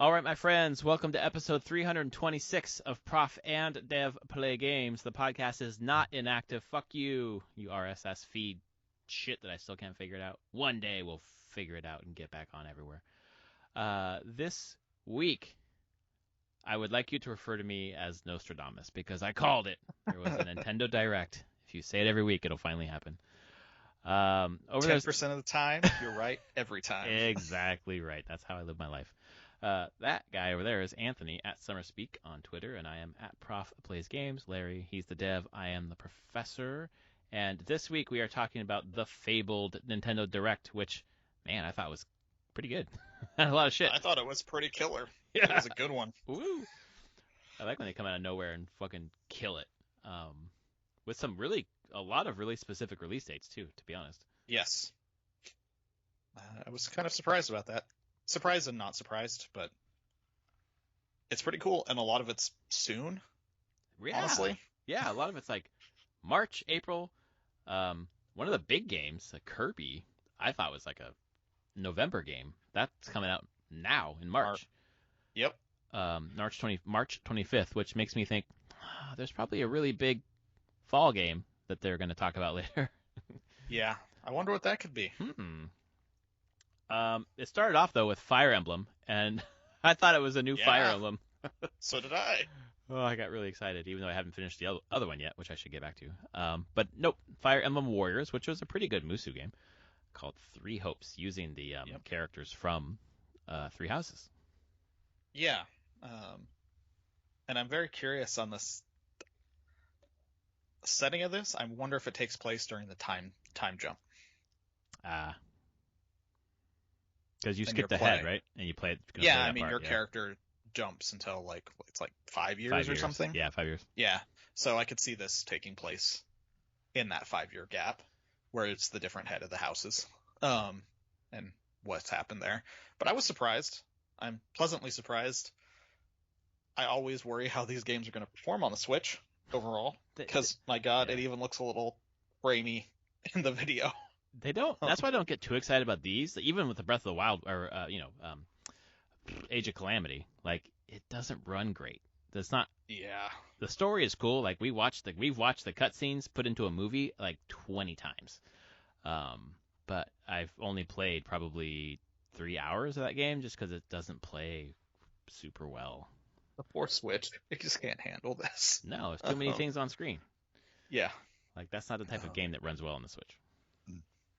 All right, my friends, welcome to episode 326 of Prof and Dev Play Games. The podcast is not inactive. Fuck you, you RSS feed shit that I still can't figure it out. One day we'll figure it out and get back on everywhere. This week, I would like you to refer to me as Nostradamus because I called it. There was a Nintendo Direct. If you say it every week, it'll finally happen. 10% of the time, you're right every time. Exactly right. That's how I live my life. That guy over there is Anthony at SummerSpeak on Twitter, and I am at Prof Plays Games. Larry, he's the dev. I am the professor. And this week we are talking about the fabled Nintendo Direct, which, man, I thought was pretty good. Had a lot of shit. I thought it was pretty killer. Yeah. It was a good one. Woo! I like when they come out of nowhere and fucking kill it. With a lot of really specific release dates too, to be honest. Yes. I was kind of surprised about that. Surprised and not surprised, but it's pretty cool, and a lot of it's soon. Yeah. Honestly. Yeah, a lot of it's like March, April. One of the big games, Kirby, I thought was like a November game. That's coming out now in March. Yep. March 25th, which makes me think there's probably a really big fall game that they're going to talk about later. Yeah. I wonder what that could be. It started off though with Fire Emblem, and I thought it was a new Fire Emblem. So did I. Oh, I got really excited, even though I haven't finished the other one yet, which I should get back to. But nope, Fire Emblem Warriors, which was a pretty good Musou game, called Three Hopes, using the characters from Three Houses. Yeah. And I'm very curious on this setting of this. I wonder if it takes place during the time jump. Because you skipped ahead, right? And you played. Yeah, I mean, your character jumps until it's like 5 years or something. Yeah, 5 years. Yeah, so I could see this taking place in that 5-year gap, where it's the different head of the houses, and what's happened there. But I was surprised. I'm pleasantly surprised. I always worry how these games are going to perform on the Switch overall, because my God, it even looks a little grainy in the video. They don't. That's why I don't get too excited about these. Even with the Breath of the Wild or Age of Calamity, like it doesn't run great. That's not. Yeah. The story is cool. Like we've watched the cutscenes put into a movie like 20 times. But I've only played probably 3 hours of that game just because it doesn't play super well. The poor Switch, it just can't handle this. No, it's too many things on screen. Yeah. Like that's not the type of game that runs well on the Switch.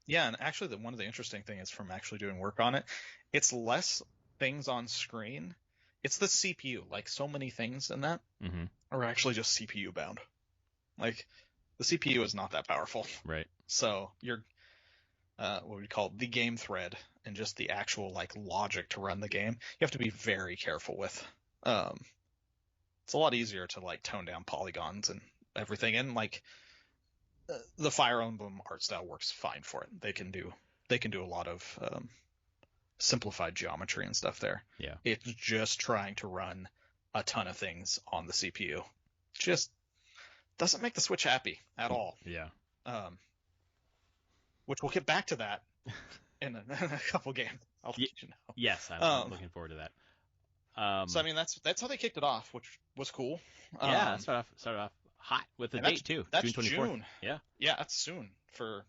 Yeah, and actually, one of the interesting things from actually doing work on it, it's less things on screen. It's the CPU. Like, so many things in that are actually just CPU bound. Like, the CPU is not that powerful. Right. So, your, what we call the game thread and just the actual, like, logic to run the game, you have to be very careful with. It's a lot easier to, like, tone down polygons and everything. And, like, the Fire Emblem art style works fine for it. They can do a lot of simplified geometry and stuff there. Yeah. It's just trying to run a ton of things on the CPU. Just doesn't make the Switch happy at all. Yeah. Which we'll get back to that in a couple games. I'll let you know. Yes, I'm looking forward to that. So I mean that's how they kicked it off, which was cool. Yeah, started off hot with the date too. That's June 24th. June. Yeah. Yeah, that's soon for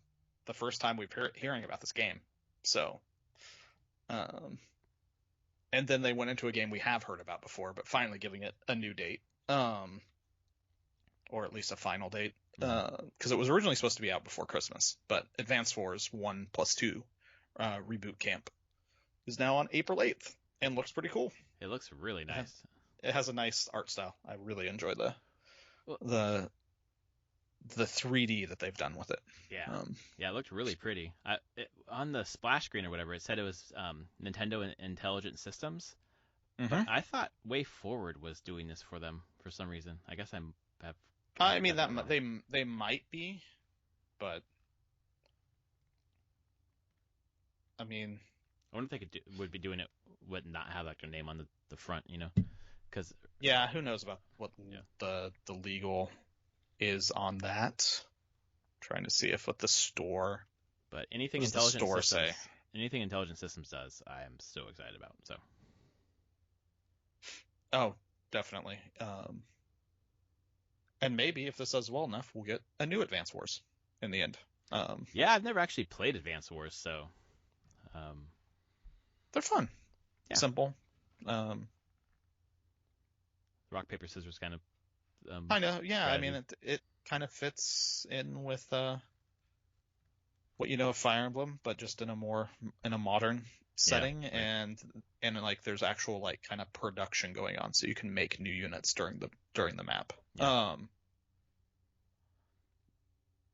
the first time we've hearing about this game. So, and then they went into a game we have heard about before, but finally giving it a new date, or at least a final date, because it was originally supposed to be out before Christmas, but Advance Wars 1+2 Reboot Camp is now on April 8th and looks pretty cool. It looks really nice. It has a nice art style. I really enjoy the 3D that they've done with it. Yeah, it looked really pretty. On the splash screen or whatever, it said it was Nintendo Intelligent Systems. But I thought Way Forward was doing this for them for some reason. I guess I mean that they might be, but I mean, I wonder if they would be doing it would not have like their name on the front, because who knows about what the legal is on that. Trying to see if what the store. But anything Intelligent Systems does, I am so excited about. So Oh, definitely. And maybe if this does well enough, we'll get a new Advance Wars in the end. Yeah, I've never actually played Advance Wars, so um, They're fun, yeah, simple. rock paper scissors kind of Kind of, yeah. I mean, strategy. it kind of fits in with what you know of Fire Emblem, but just in a modern Yeah, setting, right. and like there's actual like kind of production going on, so you can make new units during the map. Yeah,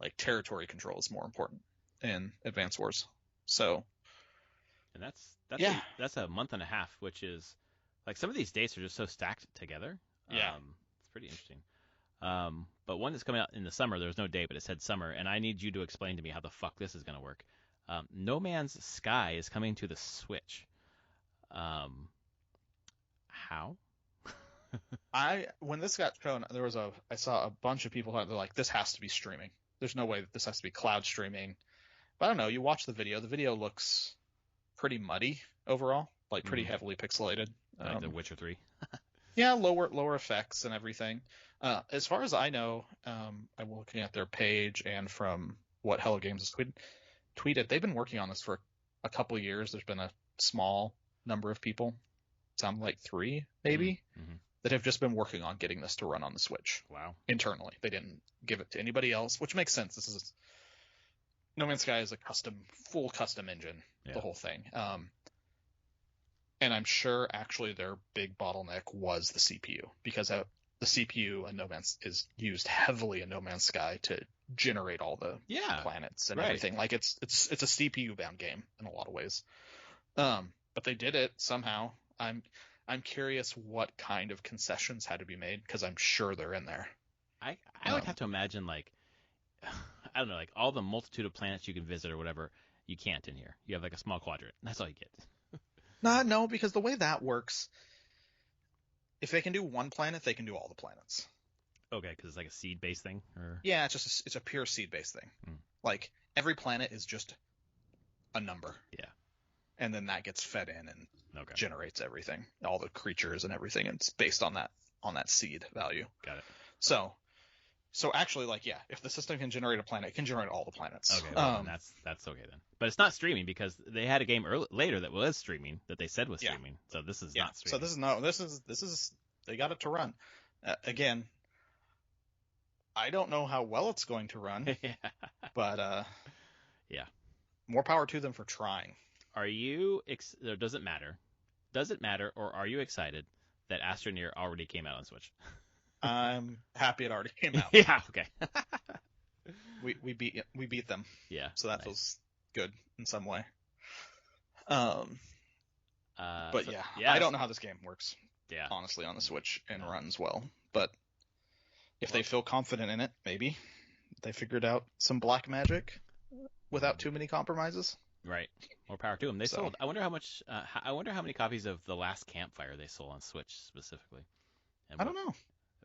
Like territory control is more important in Advance Wars. So and yeah, that's a month and a half, which is like some of these dates are just so stacked together. yeah. It's pretty interesting. But one that's coming out in the summer, there was no date, but it said summer, and I need you to explain to me how the fuck this is going to work. No Man's Sky is coming to the Switch. How? When this got shown, I saw a bunch of people they're like, this has to be streaming. There's no way that this has to be cloud streaming. But I don't know. You watch the video. The video looks pretty muddy overall, like pretty Mm-hmm. heavily pixelated. Like The Witcher 3. Yeah, lower effects and everything. As far as I know, I'm looking at their page and from what Hello Games has tweeted, they've been working on this for a couple of years. There's been a small number of people, sound like 3 maybe, Mm-hmm. that have just been working on getting this to run on the Switch Wow. internally. They didn't give it to anybody else, which makes sense. No Man's Sky is a full custom engine, Yeah. the whole thing. And I'm sure actually their big bottleneck was the CPU, because the CPU in is used heavily in No Man's Sky to generate all the planets and everything. Like it's a CPU bound game in a lot of ways. But they did it somehow. I'm curious what kind of concessions had to be made, because I'm sure they're in there. I would have to imagine like I don't know, like all the multitude of planets you can visit or whatever, you can't in here. You have like a small quadrant. That's all you get. No, because the way that works, if they can do one planet, they can do all the planets. Okay, because it's like a seed-based thing, or Yeah, it's a pure seed-based thing. Like every planet is just a number. Yeah. And then that gets fed in and generates everything, all the creatures and everything. It's based on that seed value. Got it. So actually, like, yeah, if the system can generate a planet, it can generate all the planets. Okay, well, then that's okay then. But it's not streaming, because they had a game later that was streaming that they said was streaming. So this is not streaming. So this is they got it to run. Again, I don't know how well it's going to run, but yeah, more power to them for trying. Are you? Or does it matter? Does it matter, or are you excited that Astroneer already came out on Switch? I'm happy it already came out. Yeah. Okay. we beat them. Yeah. So that feels good in some way. But yeah, I don't know how this game works. Yeah. Honestly, on the Switch and runs well. But if they feel confident in it, maybe they figured out some black magic without too many compromises. Right. More power to them. They sold. I wonder how much. I wonder how many copies of The Last Campfire they sold on Switch specifically. I don't know.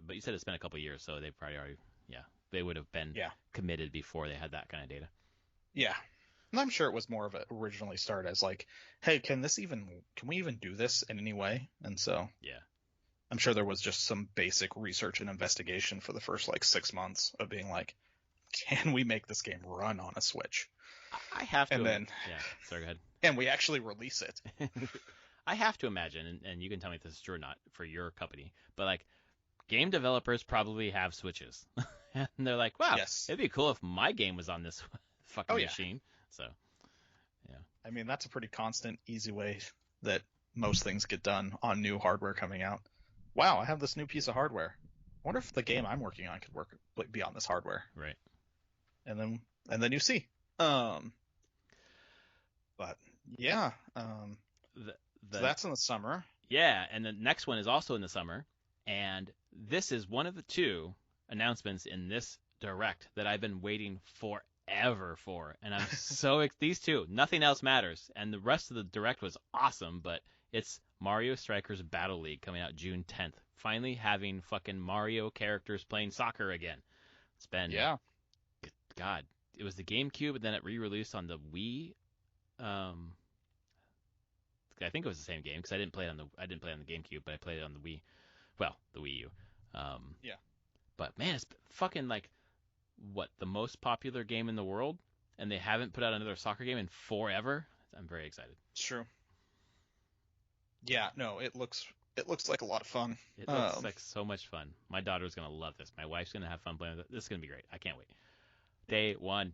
But you said it's been a couple of years, so they probably already. Yeah. They would have been committed before they had that kind of data. Yeah. And I'm sure it was more of it originally started as like, hey, can we even do this in any way? And so yeah, I'm sure there was just some basic research and investigation for the first like 6 months of being like, can we make this game run on a Switch? I have to. And then, sorry, go ahead. And we actually release it. I have to imagine, and you can tell me if this is true or not for your company, but like game developers probably have Switches, and they're like, wow, it'd be cool if my game was on this fucking machine. So, yeah. I mean, that's a pretty constant, easy way that most things get done on new hardware coming out. Wow, I have this new piece of hardware. I wonder if the game I'm working on could be on this hardware. Right. And then you see. But yeah, so that's in the summer. Yeah, and the next one is also in the summer, and this is one of the 2 announcements in this Direct that I've been waiting forever for, and I'm so these 2, nothing else matters, and the rest of the Direct was awesome, but it's Mario Strikers Battle League coming out June 10th. Finally having fucking Mario characters playing soccer again. It's been God. It was the GameCube, and then it re-released on the Wii. Because I think it was the same game because I didn't play it on the GameCube, but I played it on the Wii. Well, the Wii U. Yeah. But man, it's fucking like what, the most popular game in the world, and they haven't put out another soccer game in forever. I'm very excited. It's true. Yeah, no, it looks like a lot of fun. It looks like so much fun. My daughter's gonna love this. My wife's gonna have fun playing with it. This is gonna be great. I can't wait. Day one.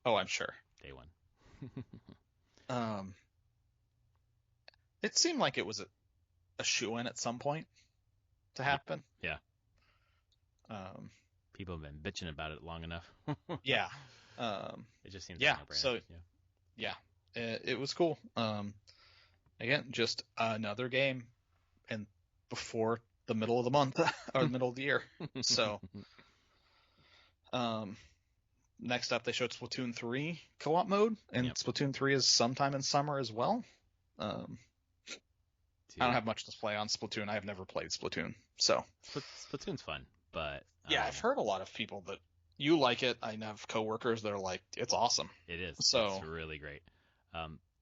Oh, I'm sure. Day one. It seemed like it was a shoe-in at some point to happen. Yeah. People have been bitching about it long enough. Yeah. It just seems yeah. like no-brainer. So yeah, it was cool. Again, just another game, and before the middle of the month or the middle of the year. So, next up they showed Splatoon 3 co-op mode, and Splatoon 3 is sometime in summer as well. I don't have much to play on Splatoon. I have never played Splatoon, so Splatoon's fun, but yeah, I've heard a lot of people that you like it. I have coworkers that are like, it's awesome. It is. So it's really great.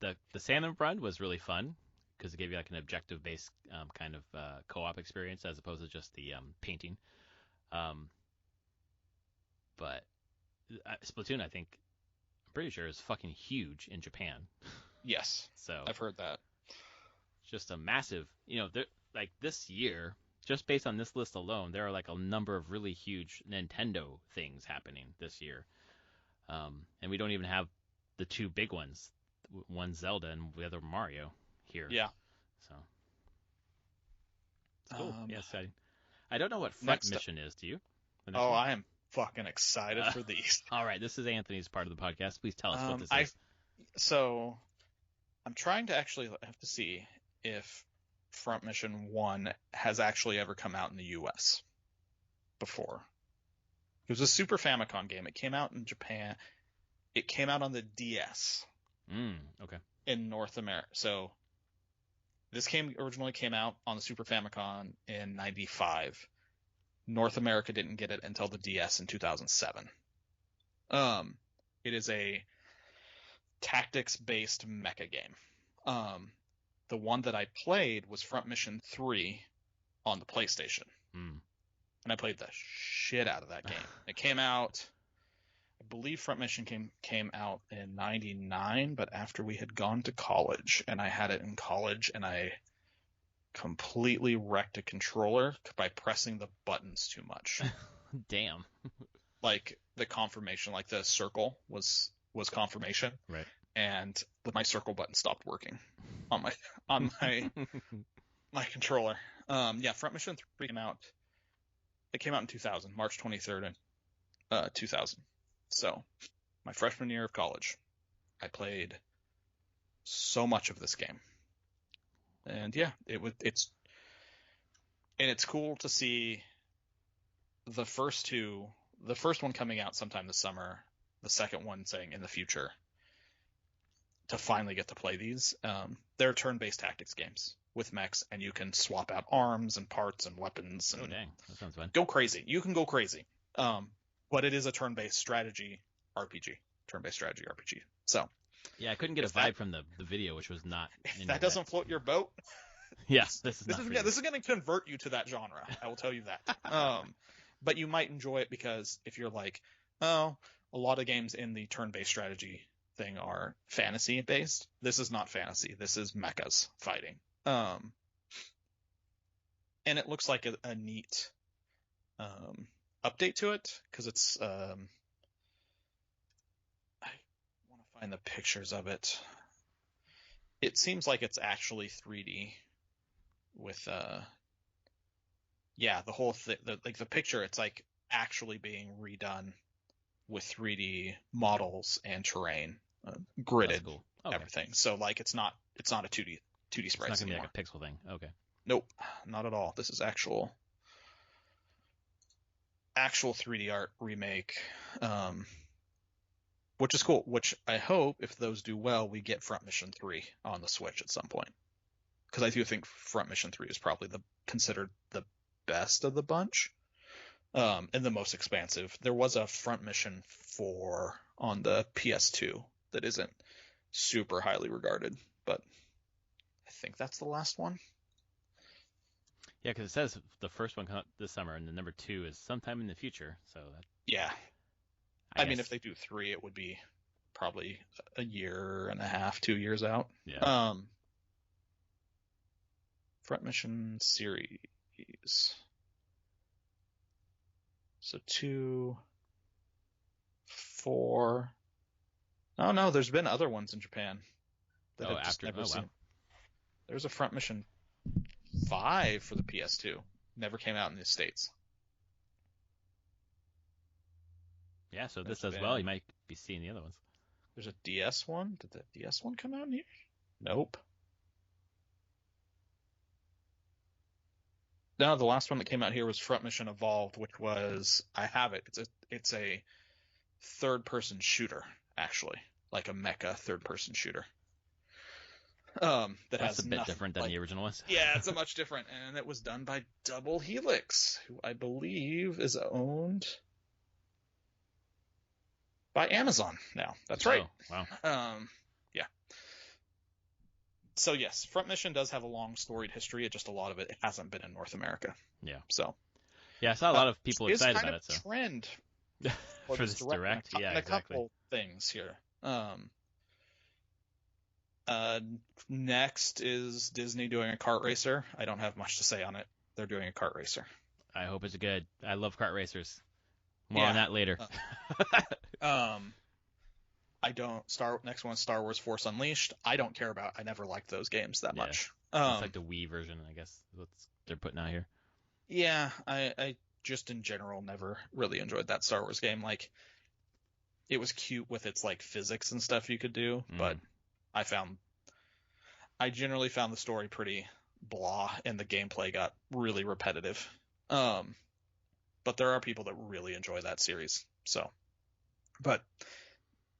The salmon run was really fun because it gave you like an objective-based kind of co-op experience as opposed to just the painting. But Splatoon, I'm pretty sure is fucking huge in Japan. Yes. So I've heard that. Just a massive, like this year, just based on this list alone, there are like a number of really huge Nintendo things happening this year. And we don't even have the two big ones. One Zelda and the other Mario here. Yeah. So it's cool. Yeah, exciting. I don't know what Front Mission is. Do you? Oh, I am fucking excited for these. All right, this is Anthony's part of the podcast. Please tell us what this is. So I'm trying to actually have to see if Front Mission 1 has actually ever come out in the US before. It was a Super Famicom game. It came out in Japan. It came out on the DS. Okay. In North America. So this originally came out on the Super Famicom in 95. North America didn't get it until the DS in 2007. It is a tactics-based mecha game. The one that I played was Front Mission 3 on the PlayStation. And I played the shit out of that game. It came out, I believe Front Mission came out in 99, but after we had gone to college, and I had it in college, and I completely wrecked a controller by pressing the buttons too much. Damn. Like the confirmation, like the circle was confirmation. Right. And my circle button stopped working on my my controller. Front Mission 3 came out. It came out in 2000, March 23rd, 2000. So, my freshman year of college, I played so much of this game, and yeah, it's cool to see the first two. The first one coming out sometime this summer, the second one saying in the future. To finally get to play these, they're turn-based tactics games with mechs, and you can swap out arms and parts and weapons. And dang, that sounds fun. Go crazy. You can go crazy. But it is a turn-based strategy RPG. So yeah, I couldn't get a vibe from the video, which was not. If that doesn't float your boat, yes, this is going to convert you to that genre. I will tell you that. But you might enjoy it because if you're like, oh, a lot of games in the turn-based strategy thing are fantasy based. This is not fantasy. This is mechas fighting. And it looks like a neat update to it because it's I want to find the pictures of it. It seems like it's actually 3D with the whole thing, the picture, it's like actually being redone with 3D models and terrain, gridded, cool. Okay. Everything. So like it's not a 2D sprites it's not gonna anymore. be like a pixel thing. Okay. Nope, not at all. This is actual 3D art remake, which is cool. Which I hope, if those do well, we get Front Mission 3 on the Switch at some point. Because I do think Front Mission 3 is probably considered the best of the bunch. And the most expansive. There was a Front Mission 4 on the PS2 that isn't super highly regarded. but I think that's the last one. Yeah, because it says the first one comes out this summer, and the number 2 is sometime in the future. So that, Yeah. I mean, guess, if they do 3, it would be probably a year and a half, 2 years out. yeah. Front Mission series. So 2, 4. Oh no, there's been other ones in Japan that I've just never seen. Wow. There's a Front Mission 5 for the PS2. Never came out in the States. Yeah, so this as well, you might be seeing the other ones. There's a DS one. Did the DS one come out in here? Nope. No, the last one that came out here was Front Mission Evolved, which was, I have it. It's a third-person shooter, actually, like a mecha third-person shooter. That's a bit different than the original ones. Yeah, it's a much different, and it was done by Double Helix, who I believe is owned by Amazon now. That's right. Oh, wow. Yeah. So yes, Front Mission does have a long storied history. Just a lot of it hasn't been in North America. Yeah. So. Yeah, I saw a lot of people excited about it. It's kind of a trend for this direct. Yeah, and a exactly. couple things here. Next is Disney doing a kart racer. I don't have much to say on it. They're doing a kart racer. I hope it's good. I love kart racers. More on that later. Next one, Star Wars Force Unleashed. I don't care about. I never liked those games that much. It's like the Wii version, I guess. What they're putting out here. Yeah, I just in general never really enjoyed that Star Wars game. Like, it was cute with its like physics and stuff you could do, but I generally found the story pretty blah, and the gameplay got really repetitive. But there are people that really enjoy that series. So, but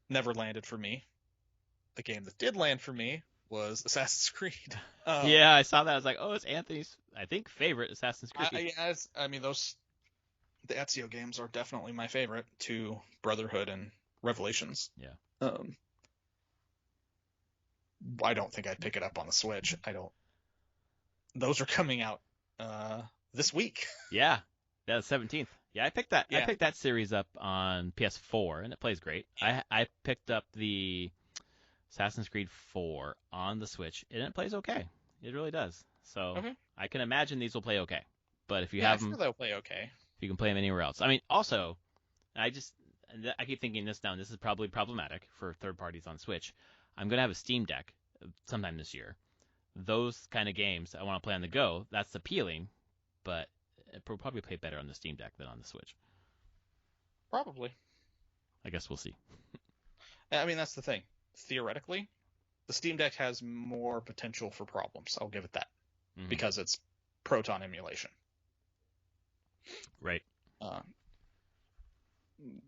never landed for me. The game that did land for me was Assassin's Creed. Yeah, I saw that. I was like, oh, it's Anthony's, I think, favorite Assassin's Creed. I mean, the Ezio games are definitely my favorite, to Brotherhood and Revelations. Yeah. I don't think I'd pick it up on the Switch. Those are coming out this week. Yeah, the 17th. Yeah, I picked that. Yeah. I picked that series up on PS4, and it plays great. Yeah. I picked up the Assassin's Creed 4 on the Switch, and it plays okay. It really does. So I can imagine these will play okay. But if you have them, they'll play okay. If you can play them anywhere else. I mean, also, I keep thinking this now, and this is probably problematic for third parties on Switch. I'm going to have a Steam Deck sometime this year. Those kind of games I want to play on the go, that's appealing, but it will probably play better on the Steam Deck than on the Switch. Probably. I guess we'll see. I mean, that's the thing. Theoretically, the Steam Deck has more potential for problems. I'll give it that. Because it's Proton emulation. Right.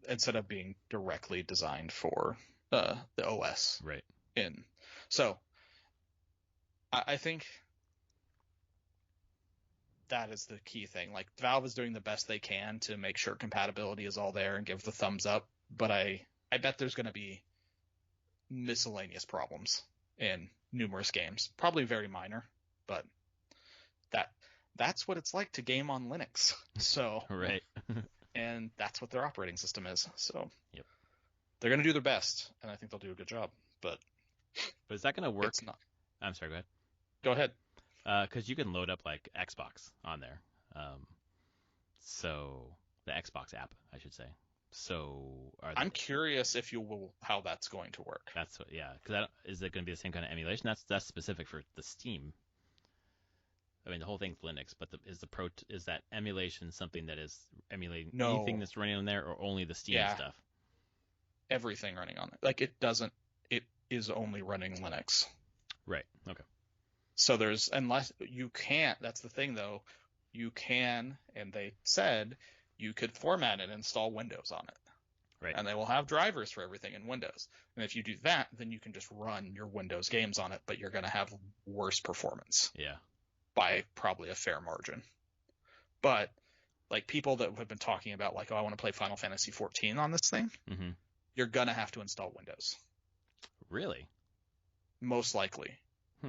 Instead of being directly designed for the OS. Right. So, I think that is the key thing. Like, Valve is doing the best they can to make sure compatibility is all there and give the thumbs up. But I bet there's going to be miscellaneous problems in numerous games. Probably very minor, but that's what it's like to game on Linux. So right. And that's what their operating system is. So yep. They're going to do their best, and I think they'll do a good job. But is that going to work? It's not. I'm sorry, go ahead. Go ahead. Because you can load up like Xbox on there. So the Xbox app, I should say. So I'm curious how that's going to work. That's what, yeah. Because is it going to be the same kind of emulation? That's specific for the Steam. I mean, the whole thing's Linux, but is that emulation something that is emulating anything that's running on there, or only the Steam stuff? Everything running on it. Like, it is only running Linux. Right. Okay. So unless you can't, that's the thing though, you can, and they said you could format it and install Windows on it. Right. And they will have drivers for everything in Windows. And if you do that, then you can just run your Windows games on it, but you're going to have worse performance. Yeah. By probably a fair margin. But like, people that have been talking about like, oh, I want to play Final Fantasy 14 on this thing, you're going to have to install Windows. Really? Most likely.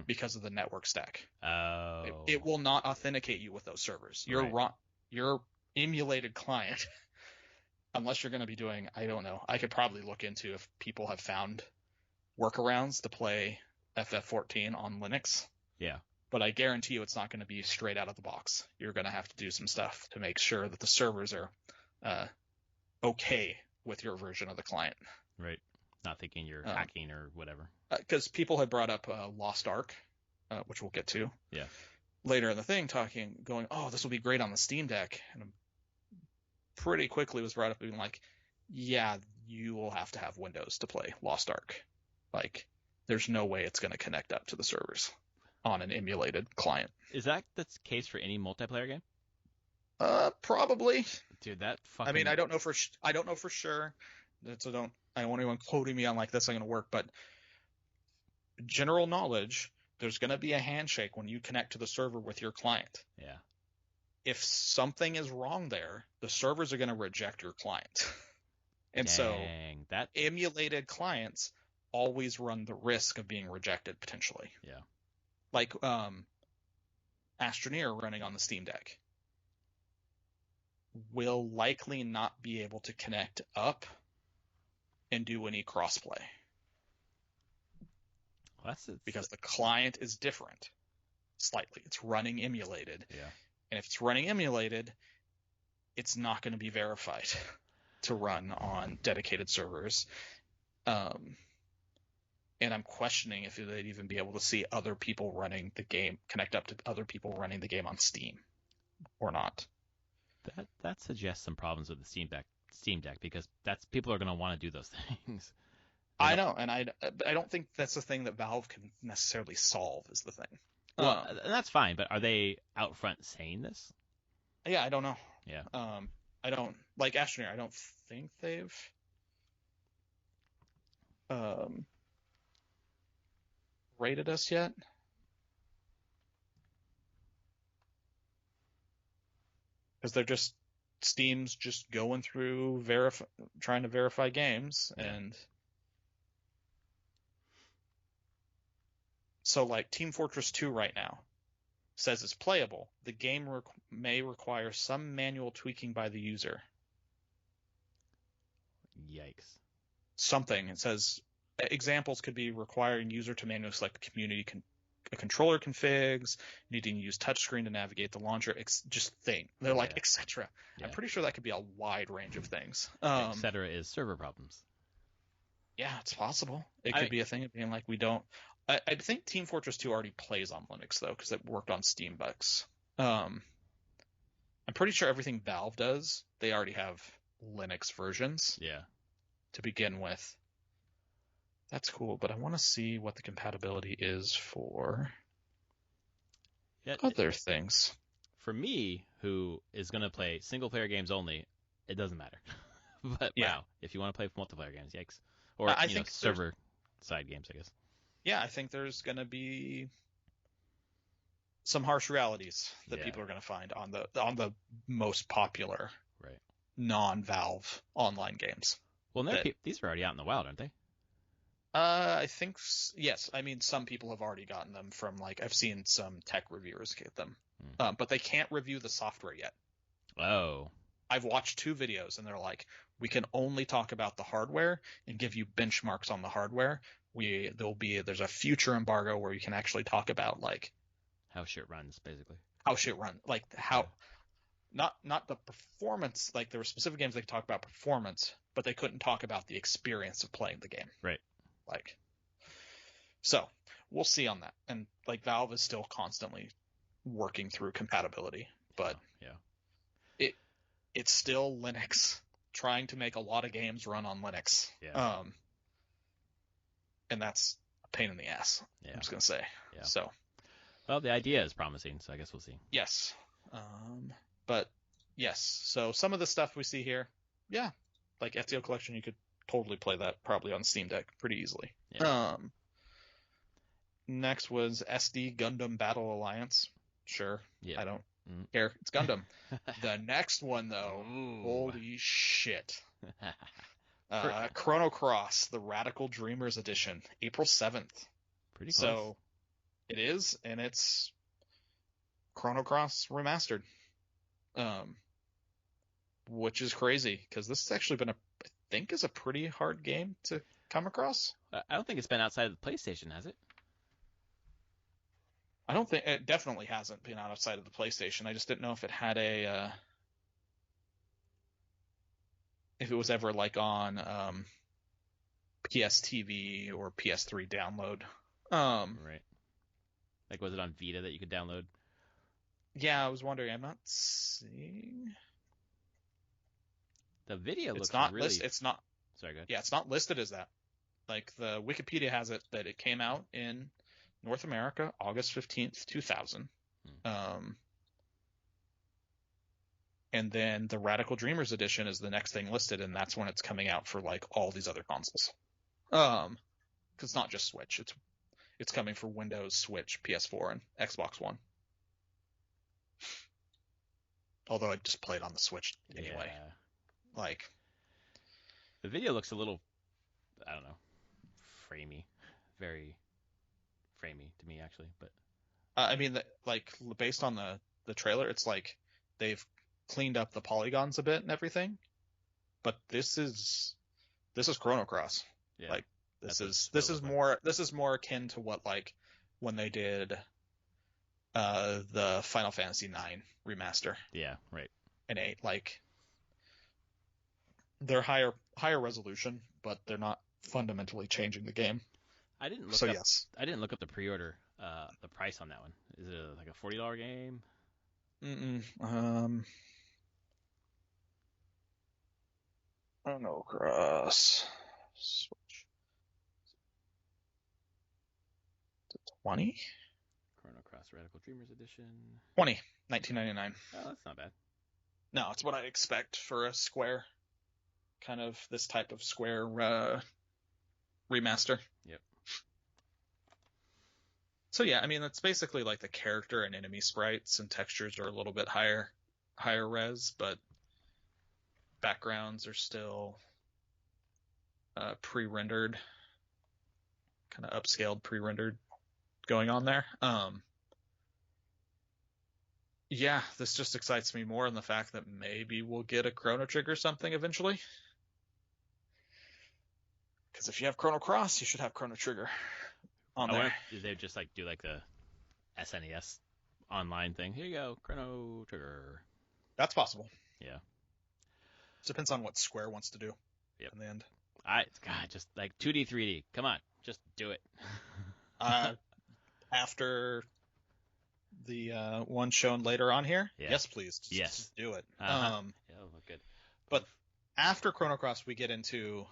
because of the network stack. Oh. It will not authenticate you with those servers. Your emulated client, unless you're going to be doing, I don't know. I could probably look into if people have found workarounds to play FF14 on Linux. Yeah. But I guarantee you it's not going to be straight out of the box. You're going to have to do some stuff to make sure that the servers are okay with your version of the client. Right. Not thinking you're hacking or whatever. Because people had brought up Lost Ark, which we'll get to. Yeah. Later in the thing, going, oh, this will be great on the Steam Deck. And pretty quickly was brought up being like, yeah, you will have to have Windows to play Lost Ark. Like, there's no way it's going to connect up to the servers on an emulated client. Is that the case for any multiplayer game? Probably. Dude, that fucking... I mean, I don't know for sure. So I don't want anyone quoting me on like this. I'm going to work, but general knowledge, there's going to be a handshake when you connect to the server with your client. Yeah. If something is wrong there, the servers are going to reject your client. And that emulated clients always run the risk of being rejected potentially. Yeah. Like Astroneer running on the Steam Deck will likely not be able to connect up and do any crossplay. Well, because the client is different slightly. It's running emulated. Yeah. And if it's running emulated, it's not going to be verified to run on dedicated servers. And I'm questioning if they'd even be able to see other people running the game, connect up to other people running the game on Steam or not. That suggests some problems with the Steam Deck because people are going to want to do those things. I know, and I don't think that's the thing that Valve can necessarily solve is the thing. Well, and that's fine, but are they out front saying this? Yeah, I don't know. Yeah. I don't like Astroneer. I don't think they've rated us yet. Because they're Steam's just going through trying to verify games, and so like Team Fortress 2 right now says it's playable. The game may require some manual tweaking by the user. Yikes. Something. It says examples could be requiring user to manually select controller configs, needing to use touchscreen to navigate the launcher, they're like etc. Yeah. I'm pretty sure that could be a wide range of things. Etc. is server problems. Yeah, it's possible. It could be a thing of being like we don't. I think Team Fortress 2 already plays on Linux though, because it worked on Steam Bucks. I'm pretty sure everything Valve does, they already have Linux versions. Yeah. To begin with. That's cool, but I want to see what the compatibility is for other things. For me, who is going to play single-player games only, it doesn't matter. But wow, if you want to play multiplayer games, yikes. Or I think server-side games, I guess. Yeah, I think there's going to be some harsh realities that people are going to find on the most popular non-Valve online games. Well, these are already out in the wild, aren't they? I think yes. I mean, some people have already gotten them from I've seen some tech reviewers get them, but they can't review the software yet. Oh. I've watched 2 videos and they're like, we can only talk about the hardware and give you benchmarks on the hardware. There's a future embargo where you can actually talk about how shit runs, basically. How shit runs, not the performance. Like there were specific games they could talk about performance, but they couldn't talk about the experience of playing the game. Right. So we'll see on that. And Valve is still constantly working through compatibility, but it's still Linux trying to make a lot of games run on Linux. Yeah. And that's a pain in the ass. Yeah. I'm just going to say. Yeah. So. Well, the idea is promising, so I guess we'll see. Yes. But yes. So some of the stuff we see here, like Ezio Collection, you could totally play that probably on Steam Deck pretty easily. Yeah. Next was SD Gundam Battle Alliance. Sure. Yeah. I don't care. It's Gundam. The next one though, holy shit. Chrono Cross, the Radical Dreamers Edition, April 7th. Pretty close. So It is, and it's Chrono Cross remastered, which is crazy because this has actually been I think is a pretty hard game to come across. I don't think it's been outside of the PlayStation, has it? I don't think it definitely hasn't been outside of the PlayStation. I just didn't know if it had if it was ever like on PS TV or PS3 download. Right. Like, was it on Vita that you could download? Yeah, I was wondering. I'm not seeing. The video looks It's not really. It's not. Sorry, go ahead. Yeah, it's not listed as that. Like the Wikipedia has it that it came out in North America August 15th, 2000. And then the Radical Dreamers edition is the next thing listed, and that's when it's coming out for like all these other consoles. 'Cause it's not just Switch. It's coming for Windows, Switch, PS4, and Xbox One. Although I just played on the Switch anyway. Yeah. Like, the video looks a little, I don't know, framey, very framey to me actually. But I mean, like based on the trailer, it's like they've cleaned up the polygons a bit and everything. But this is Chrono Cross. yeah, Like this is more akin to what like when they did the Final Fantasy IX remaster. Yeah, right. And 8, like they're higher resolution, but they're not fundamentally changing the game. I didn't look So up, yes. I didn't look up the pre-order, the price on that one. Is it like a $40 game? Chrono Cross Switch. 20? Chrono Cross Radical Dreamers Edition. 20, $19.99. Oh, that's not bad. No, it's what I expect for a Square, kind of this type of Square remaster. Yep. So yeah, I mean it's basically like the character and enemy sprites and textures are a little bit higher res, but backgrounds are still pre-rendered, kind of upscaled pre-rendered going on there. Yeah, this just excites me more in the fact that maybe we'll get a Chrono Trigger something eventually. Because if you have Chrono Cross, you should have Chrono Trigger on there. Did they just like do like the SNES online thing? Here you go, Chrono Trigger. That's possible. Yeah. Depends on what Square wants to do. Yep. In the end. God, just like 2D, 3D. Come on, just do it. After the one shown later on here, Yeah. yes, please, just do it. Yeah, it'll look good. But after Chrono Cross, we get into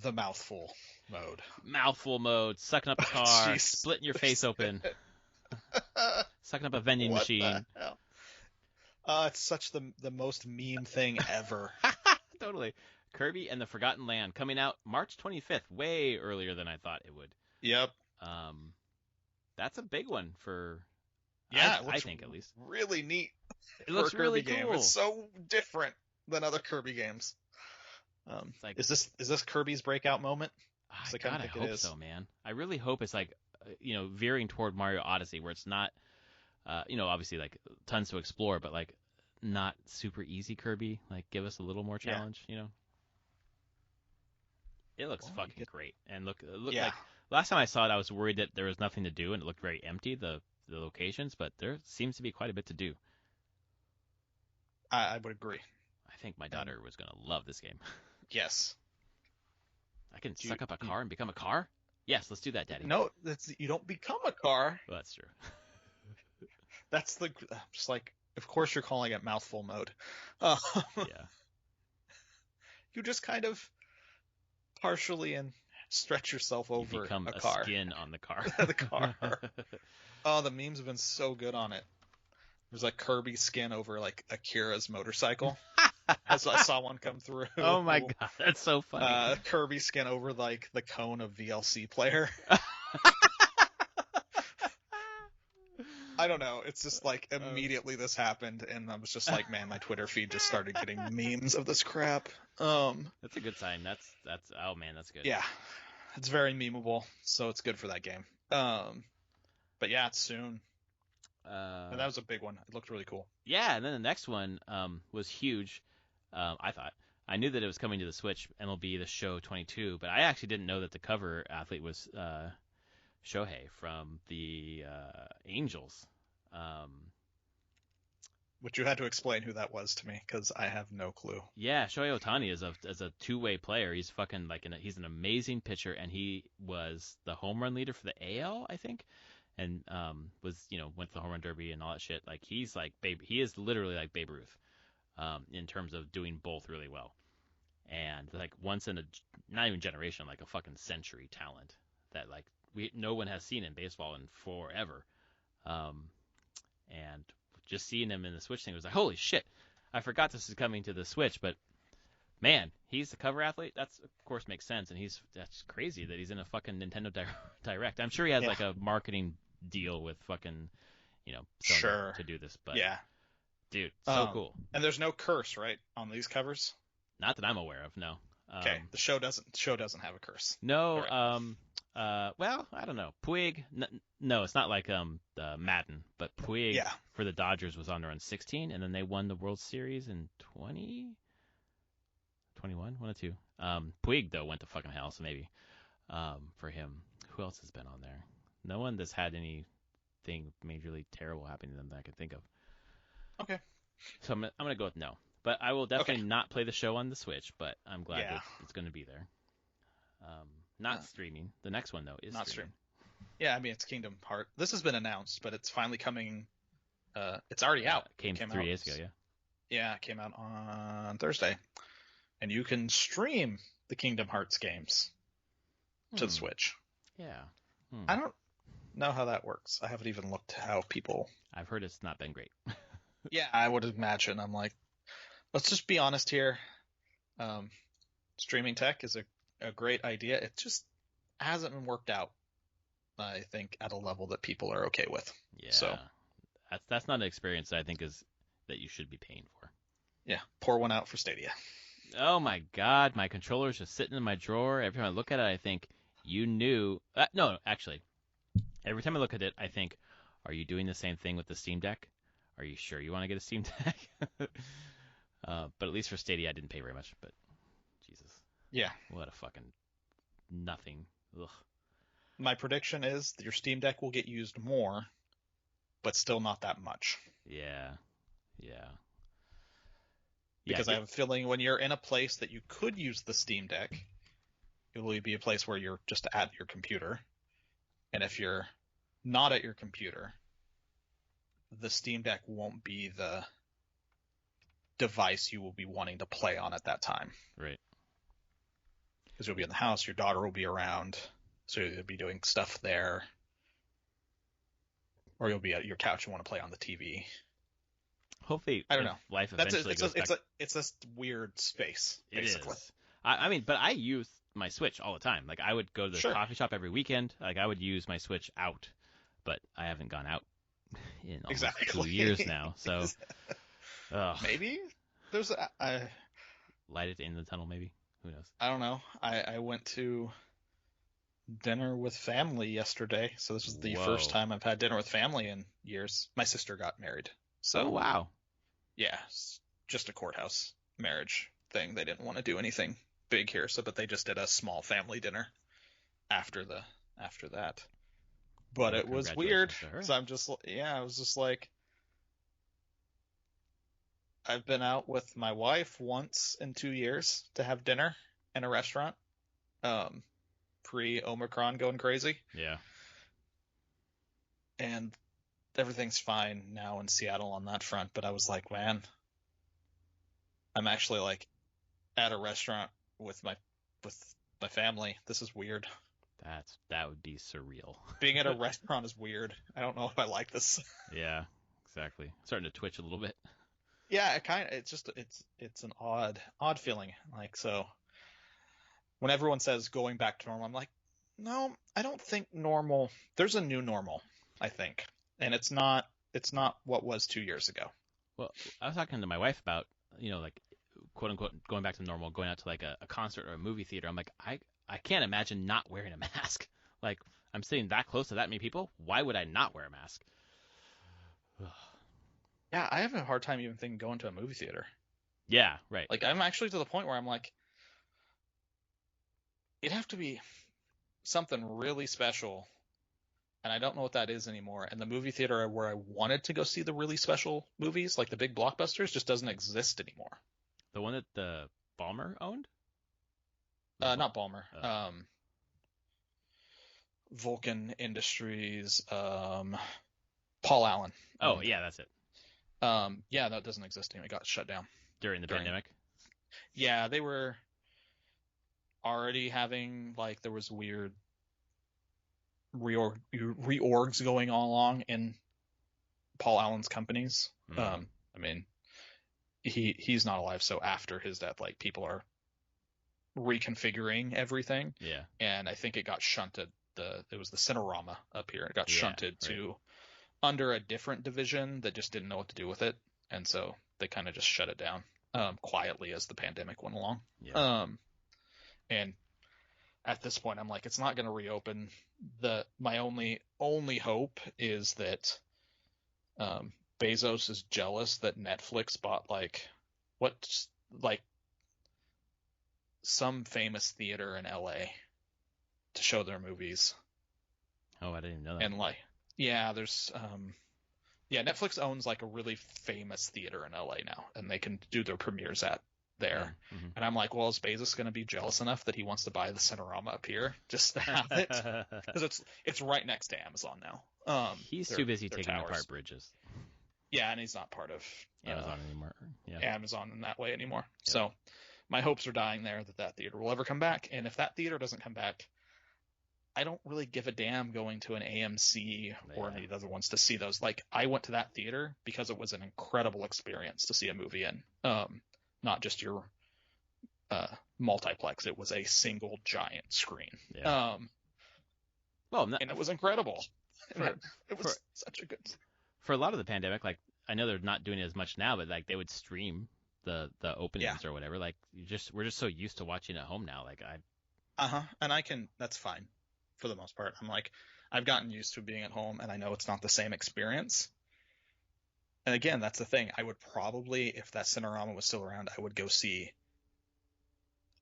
the mouthful mode. Mouthful mode, sucking up a car, Jeez. splitting your face open, sucking up a vending What machine. the hell? It's such the most meme thing ever. Totally. Kirby and the Forgotten Land coming out March 25th, way earlier than I thought it would. Yep. That's a big one for. Yeah, I think at least. Really neat. It looks for a Kirby really game. cool. It's so different than other Kirby games. Like, is this Kirby's breakout moment? I gotta hope so, man. I really hope it's like, veering toward Mario Odyssey, where it's not, obviously like tons to explore, but like not super easy Kirby. Like, give us a little more challenge, It looks fucking great, and look like last time I saw it, I was worried that there was nothing to do, and it looked very empty, the locations, but there seems to be quite a bit to do. I would agree. I think my daughter was gonna love this game. Yes. I can suck up a car and become a car? Yes, let's do that, Daddy. No, you don't become a car. Well, that's true. That's just like, of course you're calling it mouthful mode. Yeah. You just kind of partially and stretch yourself over You become a car. Skin on the car. The car. Oh, the memes have been so good on it. There's like Kirby skin over like Akira's motorcycle. I saw one come through. Oh my god, that's so funny. Kirby skin over like the cone of VLC player. I don't know. It's just like immediately this happened, and I was just like, man, my Twitter feed just started getting memes of this crap. That's a good sign. That's oh man, that's good. Yeah, it's very memeable, so it's good for that game. But yeah, it's soon. And that Uh, was a big one. It looked really cool. yeah, and then the next one was huge. I thought. I knew that it was coming to the Switch, MLB The Show 22, but I actually didn't know that the cover athlete was Shohei from the Angels. Um, Which you had to explain who that was to me, because I have no clue. yeah, Shohei Ohtani is a two-way player. He's fucking like he's an amazing pitcher, and he was the home run leader for the AL, I think, and was went to the home run derby and all that shit. Like he's like Babe, he is literally like Babe Ruth, in terms of doing both really well, and like once in a not even generation, like a fucking century talent that like no one has seen in baseball in forever. Um, and just seeing him in the Switch thing was like, holy shit! I forgot this is coming to the Switch, but man, he's the cover athlete. That's of course makes sense, and that's crazy that he's in a fucking Nintendo Direct. I'm sure he has Yeah. like a marketing deal with fucking Sony Sure. to do this, but Yeah. dude, so cool. And there's no curse, right, on these covers? Not that I'm aware of, no. Okay. The show doesn't have a curse. No, All right. well, I don't know. Puig, no, it's not like Madden, but Puig Yeah. for the Dodgers was on there in 16, and then they won the World Series in 20, 21, one or two. Puig though went to fucking hell, so maybe for him. Who else has been on there? No one that's had anything majorly terrible happening to them that I can think of. Okay. So I'm gonna go with no. But I will definitely not play the show on the Switch, but I'm glad that it's going to be there. Not streaming. The next one, though, is Not streaming. Yeah, I mean, it's Kingdom Hearts. This has been announced, but it's finally coming. It's already out. Came 3 days ago, yeah. Yeah, it came out on Thursday. And you can stream the Kingdom Hearts games to the Switch. Yeah. I don't know how that works. I haven't even looked how people... I've heard it's not been great. Yeah, I would imagine. I'm like, let's just be honest here. Streaming tech is a great idea. It just hasn't worked out, I think, at a level that people are okay with. Yeah. So that's not an experience that I think is that you should be paying for. Yeah, pour one out for Stadia. Oh my God, my controller's just sitting in my drawer. Every time I look at it, I think you knew. No, actually, every time I look at it, I think, are you doing the same thing with the Steam Deck? Are you sure you want to get a Steam Deck? But at least for Stadia, I didn't pay very much. But Jesus, Yeah. what a fucking nothing. Ugh. My prediction is that your Steam Deck will get used more, but still not that much. Yeah. Because I have a feeling when you're in a place that you could use the Steam Deck, it will be a place where you're just at your computer. And if you're not at your computer, the Steam Deck won't be the device you will be wanting to play on at that time. Right. Because you'll be in the house, your daughter will be around, so you'll be doing stuff there. Or you'll be at your couch and want to play on the TV. Hopefully, I don't know. Life eventually goes back. It's a weird space, basically. It is. I mean, but I use my Switch all the time. Like, I would go to the coffee shop every weekend. Like, I would use my Switch out, but I haven't gone out in almost 2 years now. So, maybe there's light at the end of the tunnel. Maybe, who knows? I don't know. I went to dinner with family yesterday, so this was the first time I've had dinner with family in years. My sister got married. So, oh, wow. Yeah, just a courthouse marriage thing. They didn't want to do anything big here, but they just did a small family dinner after that. But it was weird. So I was just like, I've been out with my wife once in 2 years to have dinner in a restaurant. Pre-Omicron going crazy. Yeah. And everything's fine now in Seattle on that front, but I was like, man, I'm actually like at a restaurant with my family. This is weird. That would be surreal. Being at a restaurant is weird. I don't know if I like this. Yeah, exactly. Starting to twitch a little bit. Yeah, it's an odd feeling. Like, so when everyone says going back to normal, I'm like, no, I don't think normal. There's a new normal, I think. And it's not what was 2 years ago. Well, I was talking to my wife about, like, quote unquote, going back to normal, going out to like a concert or a movie theater. I'm like, I can't imagine not wearing a mask. Like, I'm sitting that close to that many people. Why would I not wear a mask? Yeah, I have a hard time even thinking going to a movie theater. Yeah, right. Like, I'm actually to the point where I'm like, it'd have to be something really special, and I don't know what that is anymore. And the movie theater where I wanted to go see the really special movies, like the big blockbusters, just doesn't exist anymore. The one that the Balmer owned? Not Balmer. Oh. Vulcan Industries. Paul Allen. Oh, yeah, that's it. Yeah, that doesn't exist anymore. It got shut down During the pandemic? Yeah, they were already having, like, there was weird reorgs going on along in Paul Allen's companies. Mm. I mean, he's not alive, so after his death, like, people are reconfiguring everything. Yeah. And I think it got shunted. It was the Cinerama up here. It got shunted right. to under a different division that just didn't know what to do with it, and so they kind of just shut it down quietly as the pandemic went along. Yeah. And at this point, I'm like, it's not going to reopen. My only hope is that Bezos is jealous that Netflix bought some famous theater in LA to show their movies. Oh, I didn't even know that. And yeah, there's Netflix owns like a really famous theater in LA now, and they can do their premieres at there. Mm-hmm. And I'm like, well, is Bezos going to be jealous enough that he wants to buy the Cinerama up here just to have it? Because it's right next to Amazon now. He's too busy taking towers. apart bridges. Yeah, and he's not part of Amazon anymore. Yeah. Amazon in that way anymore. Yeah. So my hopes are dying there that theater will ever come back. And if that theater doesn't come back, I don't really give a damn going to an AMC or any of the other ones to see those. Like, I went to that theater because it was an incredible experience to see a movie in. Not just your multiplex. It was a single giant screen. Yeah. And it was incredible. It was such a good. For a lot of the pandemic, like, I know they're not doing it as much now, but like they would stream the openings or whatever. Like, we're just so used to watching at home now. Like and that's fine for the most part. I'm like, I've gotten used to being at home, and I know it's not the same experience. And again, that's the thing. I would probably, if that Cinerama was still around, I would go see,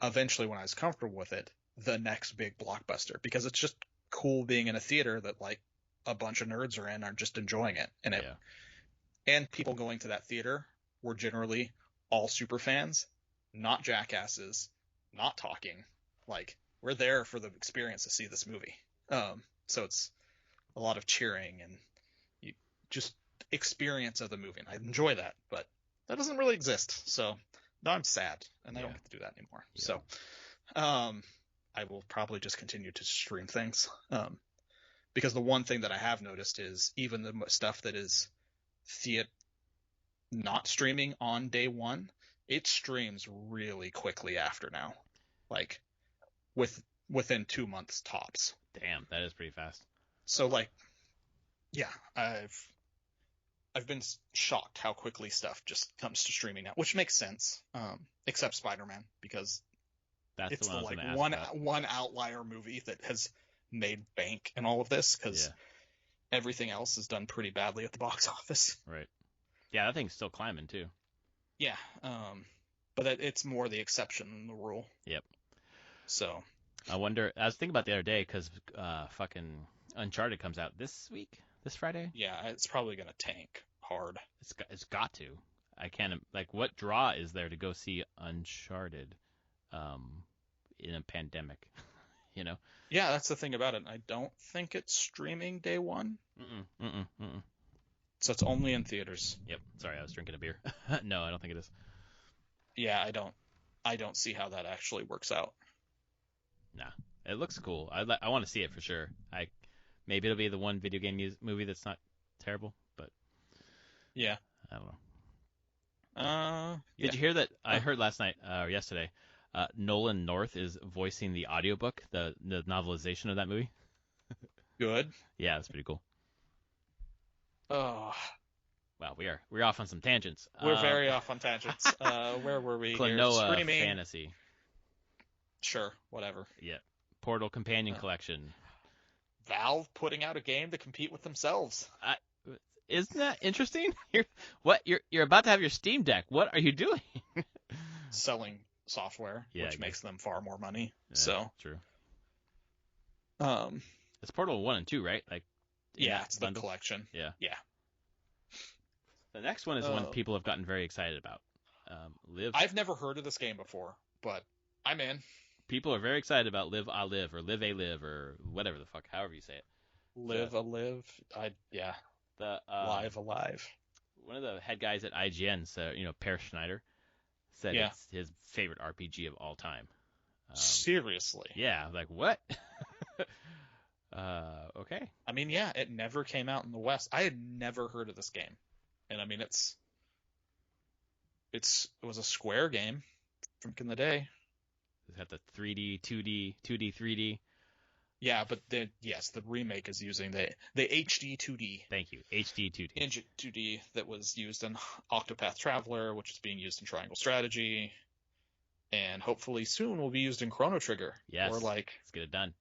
eventually when I was comfortable with it, the next big blockbuster, because it's just cool being in a theater that like a bunch of nerds are in, are just enjoying it. And people going to that theater were generally all super fans, not jackasses, not talking. Like, we're there for the experience to see this movie. So it's a lot of cheering and just experience of the movie. And I enjoy that, but that doesn't really exist. So now I'm sad, and I don't get to do that anymore. Yeah. So I will probably just continue to stream things. Because the one thing that I have noticed is even the stuff that is not streaming on day one, it streams really quickly after now. Like, within 2 months tops. Damn, that is pretty fast. So like, yeah, I've been shocked how quickly stuff just comes to streaming now, which makes sense. Except Spider-Man, because it's the like one outlier movie that has made bank in all of this, because everything else has done pretty badly at the box office. Right. Yeah, that thing's still climbing too. Yeah. But it's more the exception than the rule. Yep. So I wonder. I was thinking about the other day because fucking Uncharted comes out this Friday. Yeah, it's probably gonna tank hard. It's got to. I can't. Like, what draw is there to go see Uncharted, in a pandemic? You know. Yeah, that's the thing about it. I don't think it's streaming day one. So it's only in theaters. Yep. Sorry, I was drinking a beer. No, I don't think it is. Yeah, I don't see how that actually works out. Nah, it looks cool. I want to see it for sure. Maybe it'll be the one video game movie that's not terrible, but yeah, I don't know. Did you hear that? I heard last night or yesterday. Nolan North is voicing the audiobook, the novelization of that movie. Good. Yeah, that's pretty cool. Oh. Wow, we're off on some tangents. We're very off on tangents. Where were we? Klonoa Fantasy. Sure, whatever. Yeah. Portal Companion Collection. Valve putting out a game to compete with themselves. Isn't that interesting? You're about to have your Steam Deck. What are you doing? Selling software, which makes them far more money. Yeah, so true. Um, it's Portal 1 and 2, right? Like, yeah, it's bundle? The collection. Yeah. Yeah. The next one is one people have gotten very excited about. Live. I've never heard of this game before, but I'm in. People are very excited about Live A Live or Live A Live or whatever the fuck, however you say it. Live A Live. Live Alive. One of the head guys at IGN, so Per Schneider, said it's his favorite RPG of all time. Seriously? Yeah, like what? Okay. I mean, yeah, it never came out in the West. I had never heard of this game, and I mean, it was a Square game from in the day. It's got the 3D, 2D, 2D, 3D. Yeah, but the remake is using the HD 2D. Thank you, HD 2D. Engine 2D that was used in Octopath Traveler, which is being used in Triangle Strategy, and hopefully soon will be used in Chrono Trigger. Yes, or let's get it done.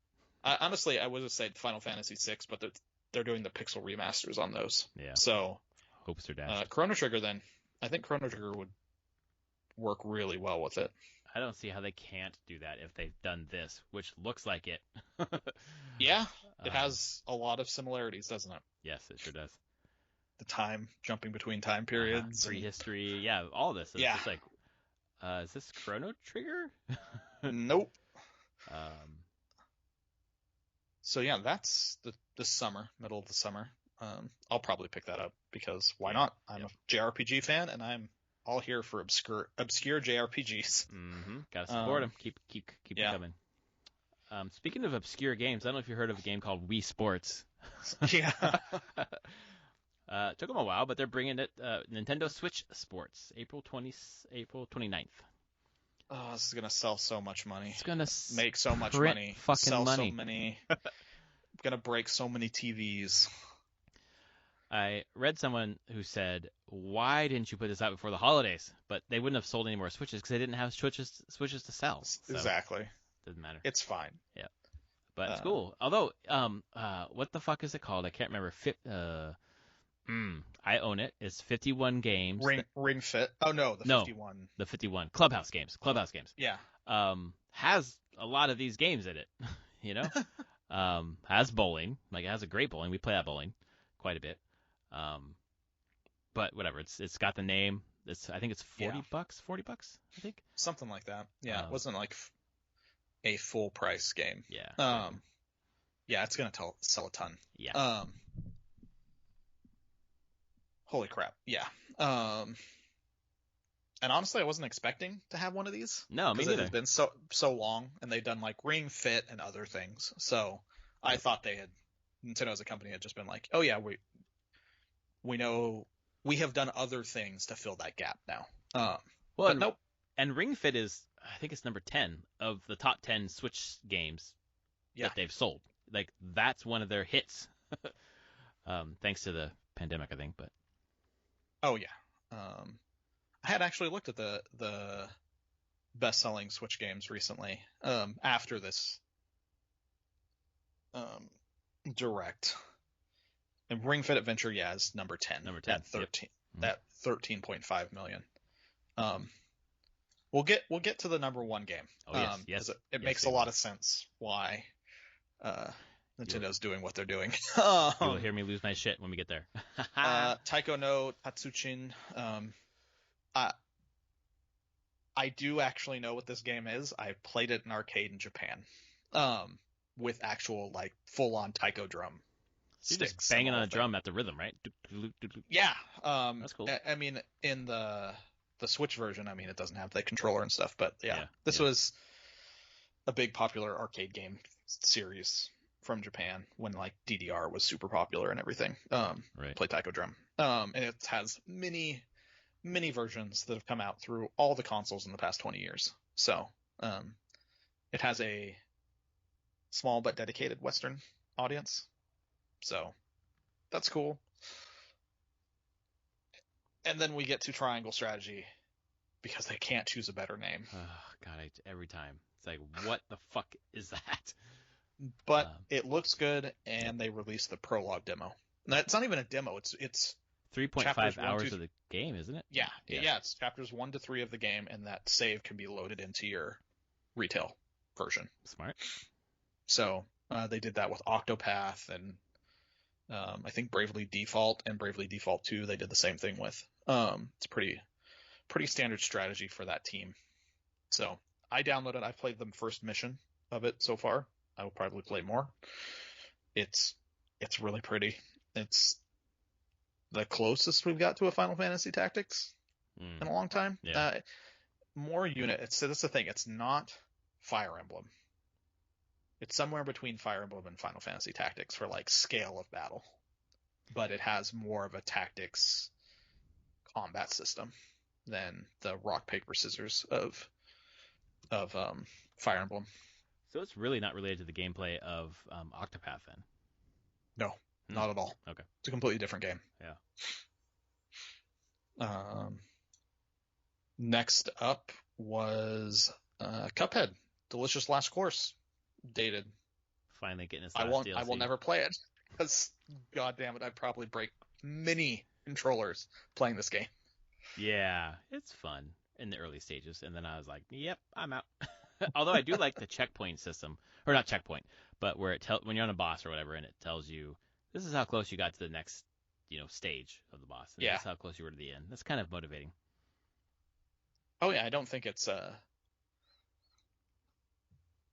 Honestly, I would have said Final Fantasy VI, but they're doing the pixel remasters on those. Yeah. So, hopes are dashed. Chrono Trigger then. I think Chrono Trigger would work really well with it. I don't see how they can't do that if they've done this, which looks like it. Yeah, it has a lot of similarities, doesn't it? Yes, it sure does. The time, jumping between time periods. Prehistory, yeah, all this. It's just like, is this Chrono Trigger? Nope. So yeah, that's the summer, middle of the summer. I'll probably pick that up because why not? I'm a JRPG fan, and I'm all here for obscure JRPGs. Mm-hmm. Gotta support them. Keep it coming. Speaking of obscure games, I don't know if you heard of a game called Wii Sports. Yeah. Took them a while, but they're bringing it. Nintendo Switch Sports, April 29th. Oh, this is gonna sell so much money. It's gonna make so much money. Fucking money. So many. Gonna break so many TVs. I read someone who said, "Why didn't you put this out before the holidays?" But they wouldn't have sold any more Switches because they didn't have Switches to sell. So exactly. Doesn't matter. It's fine. Yeah. But it's cool. Although, what the fuck is it called? I can't remember. I own it. It's 51 games. Ring Fit. Oh no, the 51. The 51 Clubhouse games. Yeah. Has a lot of these games in it. Has bowling. Like it has a great bowling. We play that bowling quite a bit. But whatever. It's got the name. I think it's $40. $40. I think. Something like that. Yeah. It wasn't like a full price game. Yeah. Yeah, it's gonna sell a ton. Yeah. Holy crap. Yeah. And honestly, I wasn't expecting to have one of these. No, me neither. Because it had been so long, and they've done like Ring Fit and other things. So I thought Nintendo as a company had just been like, oh yeah, we know we have done other things to fill that gap now. But nope. And Ring Fit is, I think it's number 10 of the top 10 Switch games that they've sold. Like that's one of their hits. Thanks to the pandemic, I think. But oh yeah. I had actually looked at the best-selling Switch games recently after this direct. And Ring Fit Adventure, is number 10. Number 10. At 13. That 13.5 million. We'll get to the number one game. Oh yes. It makes a lot of sense why Nintendo's doing what they're doing. You'll hear me lose my shit when we get there. Taiko no Tatsujin. I do actually know what this game is. I played it in arcade in Japan, with actual like full-on taiko drum. You're just banging on a drum at the rhythm, right? Yeah. That's cool. I mean, in the Switch version, I mean, it doesn't have the controller and stuff, but this was a big popular arcade game series from Japan when like DDR was super popular and everything. Right. Play taiko drum. And it has many versions that have come out through all the consoles in the past 20 years. So, it has a small but dedicated Western audience. So, that's cool. And then we get to Triangle Strategy because they can't choose a better name. Oh, God, every time. It's like, what the fuck is that? But it looks good, and they released the prologue demo. It's not even a demo. It's 3.5 hours of the game, isn't it? Yeah. It's chapters 1 to 3 of the game, and that save can be loaded into your retail version. Smart. So they did that with Octopath, and I think Bravely Default and Bravely Default 2 they did the same thing with. It's pretty standard strategy for that team. So I downloaded. I've played the first mission of it so far. I will probably play more. It's really pretty. It's the closest we've got to a Final Fantasy Tactics in a long time. Yeah. More unit. So that's the thing. It's not Fire Emblem. It's somewhere between Fire Emblem and Final Fantasy Tactics for like scale of battle, but it has more of a tactics combat system than the rock paper scissors of Fire Emblem. So it's really not related to the gameplay of Octopath then? No, not at all. Okay. It's a completely different game. Yeah. Next up was Cuphead, Delicious Last Course, dated. Finally getting his last DLC. I will never play it because, god damn it, I'd probably break many controllers playing this game. Yeah, it's fun in the early stages, and then I was like, yep, I'm out. Although I do like the checkpoint system, or not checkpoint, but where when you're on a boss or whatever, and it tells you this is how close you got to the next, stage of the boss. And this is how close you were to the end. That's kind of motivating. Oh yeah, I don't think it's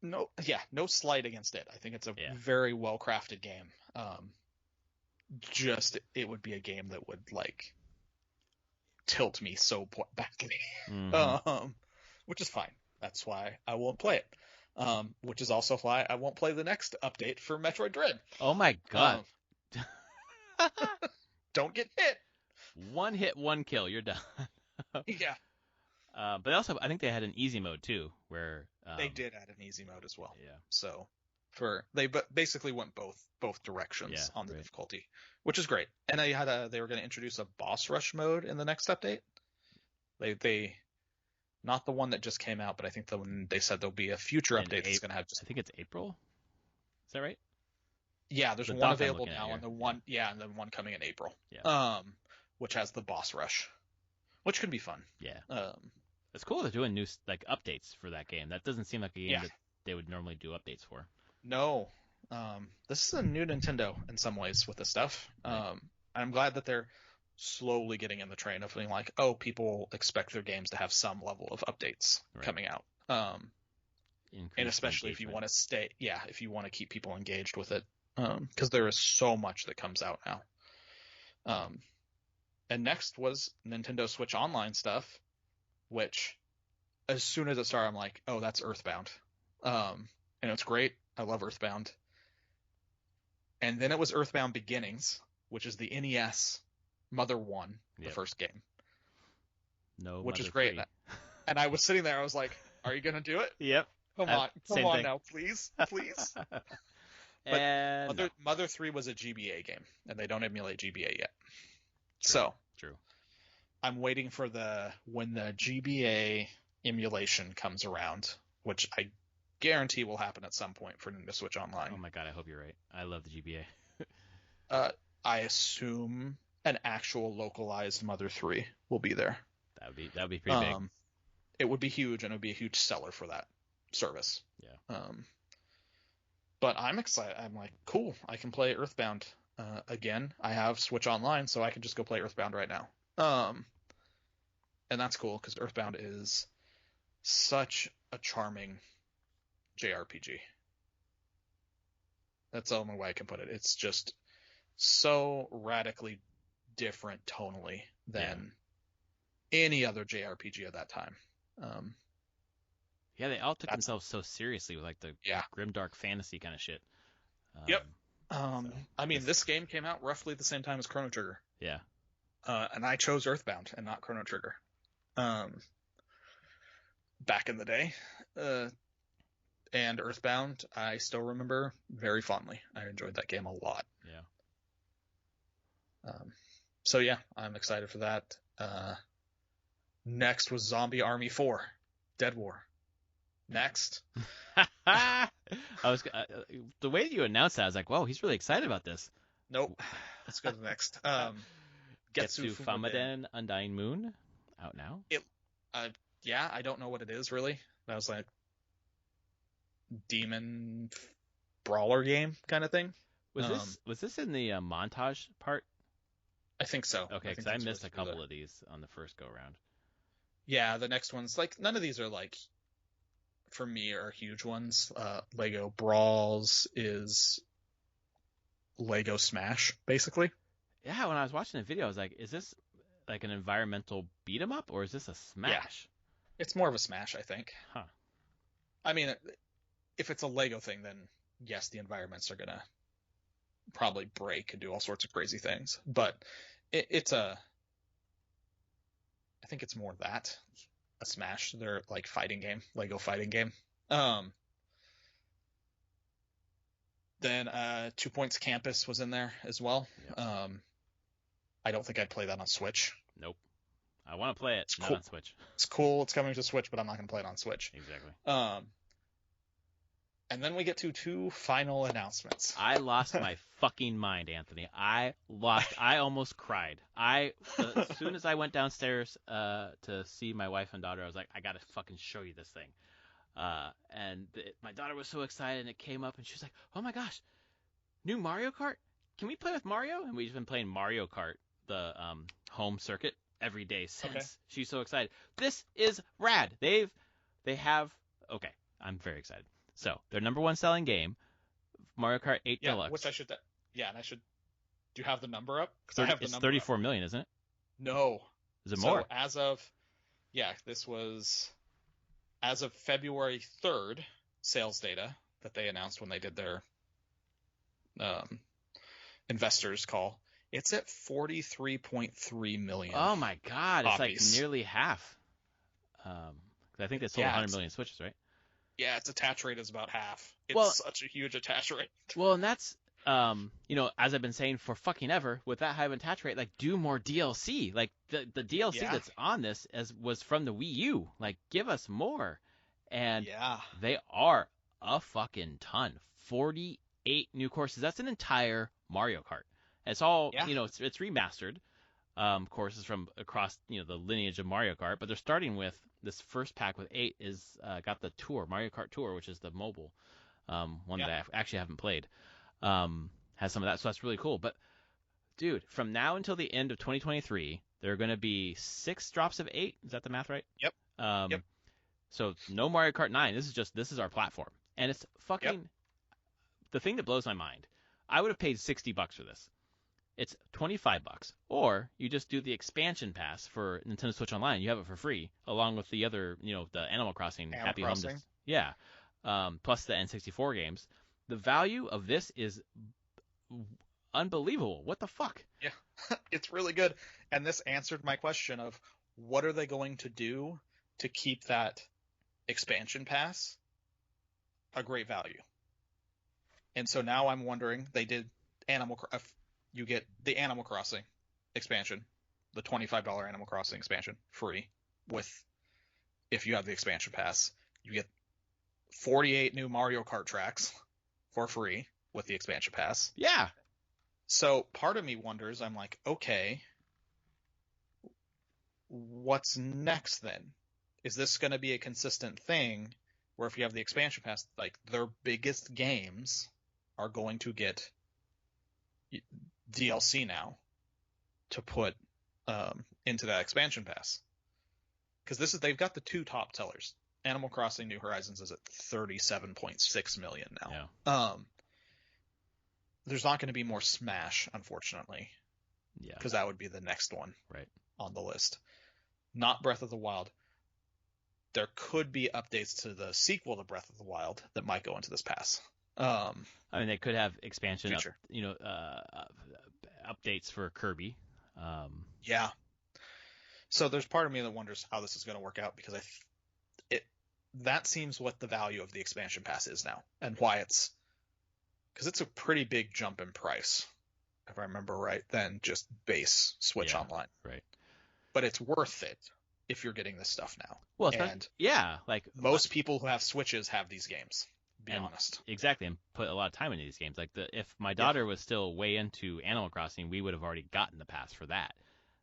no slight against it. I think it's a very well crafted game. Just it would be a game that would like tilt me so badly, which is fine. That's why I won't play it. Which is also why I won't play the next update for Metroid Dread. Oh my god! Don't get hit. One hit, one kill. You're done. Yeah. But also, I think they had an easy mode too, where they did add an easy mode as well. Yeah. So they basically went both directions on the difficulty, which is great. And they were going to introduce a boss rush mode in the next update. They not the one that just came out, but I think the one they said there'll be a future update that's going to have. I think it's April. Is that right? Yeah, there's one available now, and the one coming in April. Yeah. Which has the boss rush, which can be fun. Yeah. It's cool they're doing new updates for that game. That doesn't seem like a game that they would normally do updates for. No. This is a new Nintendo in some ways with this stuff. I'm glad that they're slowly getting in the train of being like, oh, people expect their games to have some level of updates coming out. And especially if you want to if you want to keep people engaged with it, because there is so much that comes out now. And next was Nintendo Switch Online stuff, which as soon as it started, I'm like, oh, that's Earthbound. And it's great. I love Earthbound. And then it was Earthbound Beginnings, which is the NES Mother 1, the first game. Which is great. And I was sitting there, I was like, are you going to do it? Yep. Come on now, please. But and Mother 3 was a GBA game, and they don't emulate GBA yet. True. I'm waiting for when the GBA emulation comes around, which I guarantee will happen at some point for Nintendo Switch Online. Oh my god, I hope you're right. I love the GBA. I assume an actual localized Mother 3 will be there. That would be pretty big. It would be huge, and it would be a huge seller for that service. Yeah. But I'm excited. I'm like, cool, I can play Earthbound again. I have Switch Online, so I can just go play Earthbound right now. And that's cool, because Earthbound is such a charming JRPG. That's the only way I can put it. It's just so radically different tonally than any other JRPG of that time. Yeah, they all took themselves so seriously with like the grimdark fantasy kind of shit. Yep. I mean, this game came out roughly at the same time as Chrono Trigger. Yeah. And I chose Earthbound and not Chrono Trigger. Back in the day. And Earthbound, I still remember very fondly. I enjoyed that game a lot. Yeah. So yeah, I'm excited for that. Next was Zombie Army 4, Dead War. Next. I was the way that you announced that, I was like, whoa, he's really excited about this. Nope. Let's go to the next. Getsu Getsu Fumaden. Fumaden Undying Moon out now. Yeah, I don't know what it is really. That was like demon brawler game kind of thing. Was this in the montage part? I think so. Okay, because I missed a couple of these on the first go round. Yeah, the next ones, like, none of these are like, for me, are huge ones. Lego Brawls is Lego Smash, basically. Yeah, when I was watching the video, I was like, is this like an environmental beat 'em up or is this a Smash? Yeah. It's more of a Smash, I think. Huh. I mean, if it's a Lego thing, then yes, the environments are gonna probably break and do all sorts of crazy things. But I think it's more that a Smash. They're like fighting game, Lego fighting game. Then 2 Points Campus was in there as well. Yep. I don't think I'd play that on Switch. Nope. I want to play it, It's not cool. on Switch. It's cool. It's coming to Switch, but I'm not going to play it on Switch. Exactly. And then we get to two final announcements. I lost my fucking mind, Anthony. I almost cried. As soon as I went downstairs to see my wife and daughter, I was like, I gotta fucking show you this thing. My daughter was so excited, and it came up, and she was like, oh my gosh, new Mario Kart? Can we play with Mario? And we've been playing Mario Kart, the home circuit, every day since. Okay. She's so excited. This is rad. Okay, I'm very excited. So, their number one selling game, Mario Kart 8 Deluxe. Which I should. Yeah, and I should. Do you have the number up? Because I have the it's number 34 up. million, isn't it? No. Is it more? So this was as of February 3rd sales data that they announced when they did their investors call. It's at 43.3 million. Oh my god, it's copies. like nearly half. I think they sold 100 million Switches, right? Yeah, its attach rate is about half. It's such a huge attach rate. Well, and that's as I've been saying for fucking ever, with that high of an attach rate, like, do more DLC. Like the DLC that's on this was from the Wii U. Like, give us more. And they are a fucking ton. 48 new courses. That's an entire Mario Kart. It's all it's remastered courses from across the lineage of Mario Kart, but they're starting with this first pack with 8 is got the Tour, Mario Kart Tour, which is the mobile one that I actually haven't played. Has some of that, so that's really cool. But dude, from now until the end of 2023, there are going to be 6 drops of 8. Is that the math right? Yep. Yep. So no Mario Kart 9. This is our platform, and it's fucking the thing that blows my mind. I would have paid $60 for this. It's $25, or you just do the expansion pass for Nintendo Switch Online. You have it for free, along with the other, the Animal Crossing, Happy Home. Plus the N64 games. The value of this is unbelievable. What the fuck? Yeah, it's really good. And this answered my question of what are they going to do to keep that expansion pass a great value. And so now I'm wondering, they did you get the Animal Crossing expansion, the $25 Animal Crossing expansion free if you have the expansion pass. You get 48 new Mario Kart tracks for free with the expansion pass. Yeah. So part of me wonders, I'm like, okay, what's next then? Is this going to be a consistent thing where if you have the expansion pass, like their biggest games are going to get DLC now to put into that expansion pass? Because they've got the 2 top sellers. Animal Crossing New Horizons is at 37.6 million now. Yeah. There's not going to be more Smash, unfortunately. Yeah. Because that would be the next one on the list. Not Breath of the Wild. There could be updates to the sequel to Breath of the Wild that might go into this pass. I mean, they could have expansion, updates for Kirby. Yeah. So there's part of me that wonders how this is going to work out, because that seems what the value of the expansion pass is now, and why because it's a pretty big jump in price, if I remember right, than just base Switch Online. Right. But it's worth it if you're getting this stuff now. Well, And yeah, like most people who have Switches have these games. Be and honest. exactly, and put a lot of time into these games. Like if my Yeah. daughter was still way into Animal Crossing, we would have already gotten the pass for that.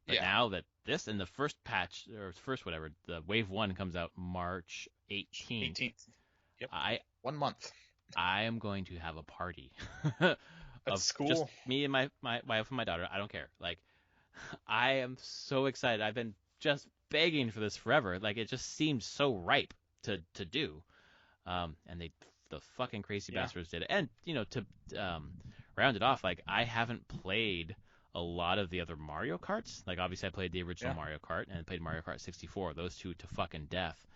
But Yeah. now that this and the first patch or first whatever, the Wave 1 comes out March 18th. 18th. Yep. I 1 month. I am going to have a party of That's cool. just me and my wife and my daughter. I don't care. Like I am so excited. I've been just begging for this forever. Like it just seemed so ripe to do. And the fucking crazy bastards did it. And to round it off, like I haven't played a lot of the other Mario Karts. Like obviously I played the original Mario Kart and I played Mario Kart 64. Those two to fucking death.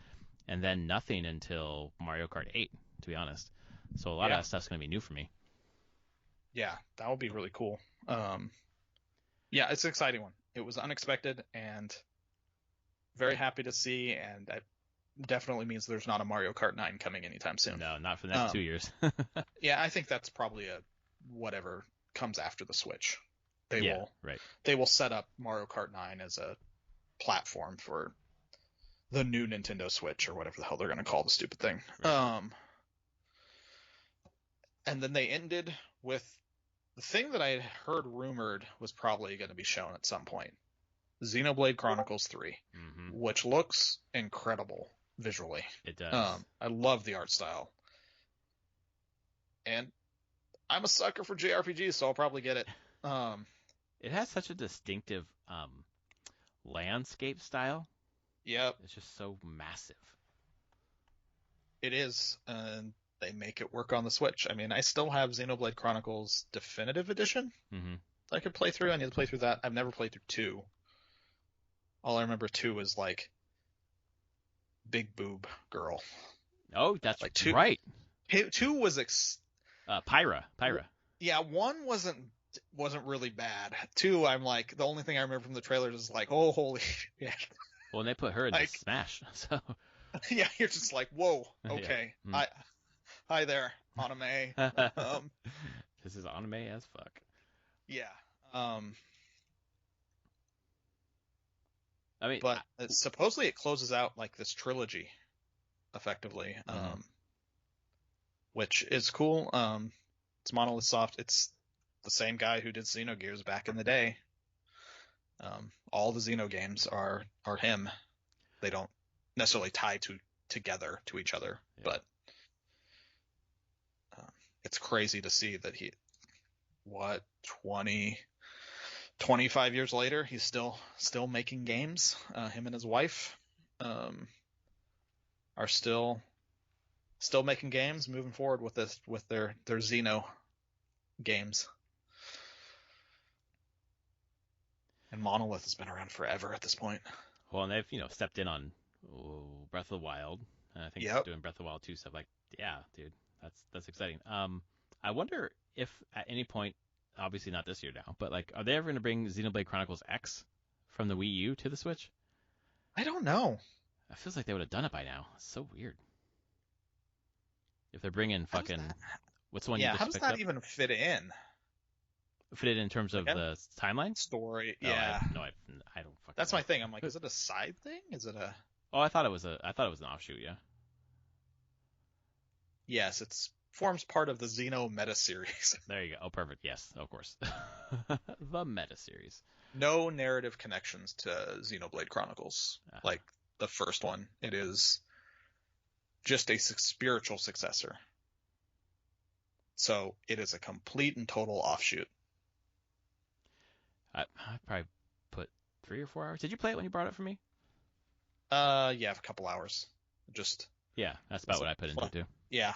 And then nothing until Mario Kart 8, to be honest. So a lot of that stuff's gonna be new for me. Yeah, that would be really cool. Yeah, it's an exciting one. It was unexpected and very happy to see, and that definitely means there's not a Mario Kart 9 coming anytime soon. No, not for the next 2 years. Yeah, I think that's probably a whatever comes after the Switch. Right. They will set up Mario Kart 9 as a platform for the new Nintendo Switch or whatever the hell they're going to call the stupid thing. Right. And then they ended with the thing that I had heard rumored was probably going to be shown at some point. Xenoblade Chronicles 3, which looks incredible visually. It does. I love the art style. And I'm a sucker for JRPGs, so I'll probably get it. It has such a distinctive landscape style. Yep. It's just so massive. It is, and they make it work on the Switch. I mean, I still have Xenoblade Chronicles Definitive Edition. I could play through. I need to play through that. I've never played through 2. All I remember 2 was like big boob girl. Oh, that's like 2, right. 2 was Pyra. Yeah, 1 wasn't really bad. 2, I'm like, the only thing I remember from the trailers is like, oh, holy shit. Well, and they put her in like, Smash, so. Yeah, you're just like, whoa, okay. Yeah. Hi there, anime. This is anime as fuck. Yeah. I mean, but supposedly it closes out like this trilogy, effectively, which is cool. It's Monolith Soft. It's the same guy who did Xenogears back in the day. All the Xeno games are him. They don't necessarily tie together to each other, but it's crazy to see that 25 years later, he's still making games. Him and his wife are still making games, moving forward with their Xeno games. And Monolith has been around forever at this point. Well, and they've stepped in on Breath of the Wild, and I think they're doing Breath of the Wild 2 stuff. Like, yeah, dude, that's exciting. I wonder if at any point, obviously not this year now, but like, are they ever going to bring Xenoblade Chronicles X from the Wii U to the Switch? I don't know. It feels like they would have done it by now. It's so weird. If they're bringing fucking, what's the one you just picked up? How does that even fit in? Fit it in terms of the timeline? Story, I don't fucking. That's my thing. I'm like, is it a side thing? Is it a? Oh, I thought it was an offshoot. Yeah. Yes, it's forms part of the Xeno meta series. There you go. Oh, perfect. Yes, of course. The meta series. No narrative connections to Xenoblade Chronicles, like the first one. It is just a spiritual successor. So it is a complete and total offshoot. I probably put 3 or 4 hours. Did you play it when you brought it for me? Yeah, a couple hours. Yeah, that's about what I put into it too. Yeah.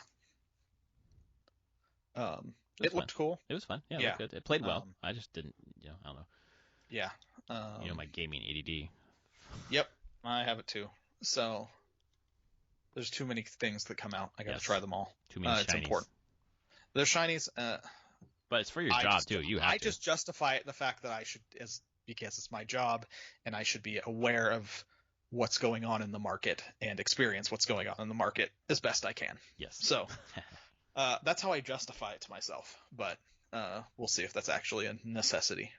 It looked cool. It was fun. Yeah, it looked good. It played well. I just didn't, I don't know. Yeah. My gaming ADD. Yep, I have it too. So there's too many things that come out. I got to try them all. Too many shinies. It's important. They're shinies. But it's for your job too. You have to. I just justify it the fact that I should, because it's my job, and I should be aware of what's going on in the market and experience what's going on in the market as best I can. Yes. So that's how I justify it to myself. But we'll see if that's actually a necessity.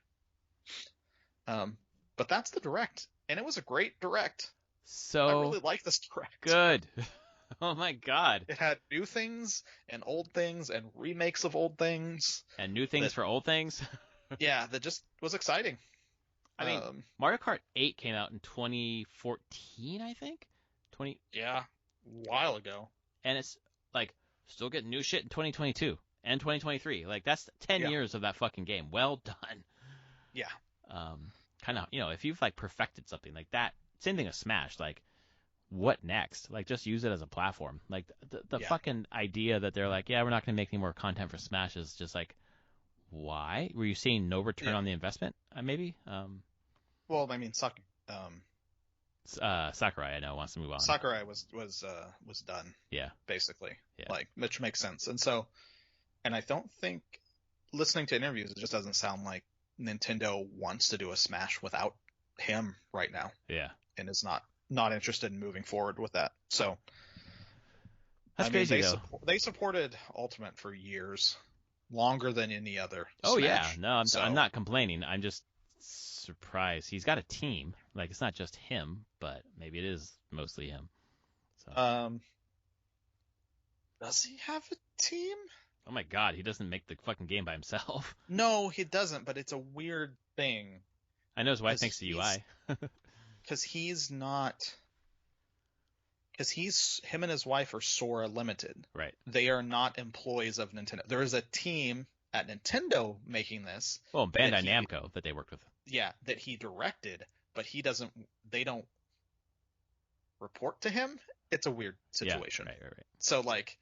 But that's the Direct, and it was a great Direct. I So really like this direct. good. Oh my god. It had new things and old things and remakes of old things. And new things That, for old things. yeah, that just was exciting. I mean, Mario Kart 8 came out in 2014, I think. 20 Yeah, a while ago. And it's like still getting new shit in 2022 and 2023. Like that's 10 Yeah. years of that fucking game. Well done. Yeah. Kind of, if you've like perfected something like that, same thing as Smash, like what next? Like just use it as a platform. Like the Yeah. fucking idea that they're like, yeah, we're not going to make any more content for Smash is just like, why? Were you seeing no return on the investment? Maybe. Well, I mean, Sakurai, I know, wants to move on. Sakurai was done. Yeah. Basically. Yeah. Like, which makes sense. And I don't think, listening to interviews, it just doesn't sound like Nintendo wants to do a Smash without him right now. Yeah. And is not interested in moving forward with that. So that's crazy though. They supported Ultimate for years, longer than any other Oh Smash. Yeah, no, I'm not complaining. I'm just surprised. He's got a team. Like it's not just him, but maybe it is mostly him. So. Does he have a team? Oh my god, he doesn't make the fucking game by himself. No, he doesn't, but it's a weird thing. I know his wife makes the UI. Because him and his wife are Sora Limited. Right. They are not employees of Nintendo. There is a team at Nintendo making this. Well, Bandai Namco that they worked with. Yeah, that he directed, but they don't report to him. It's a weird situation. Yeah, right. So like,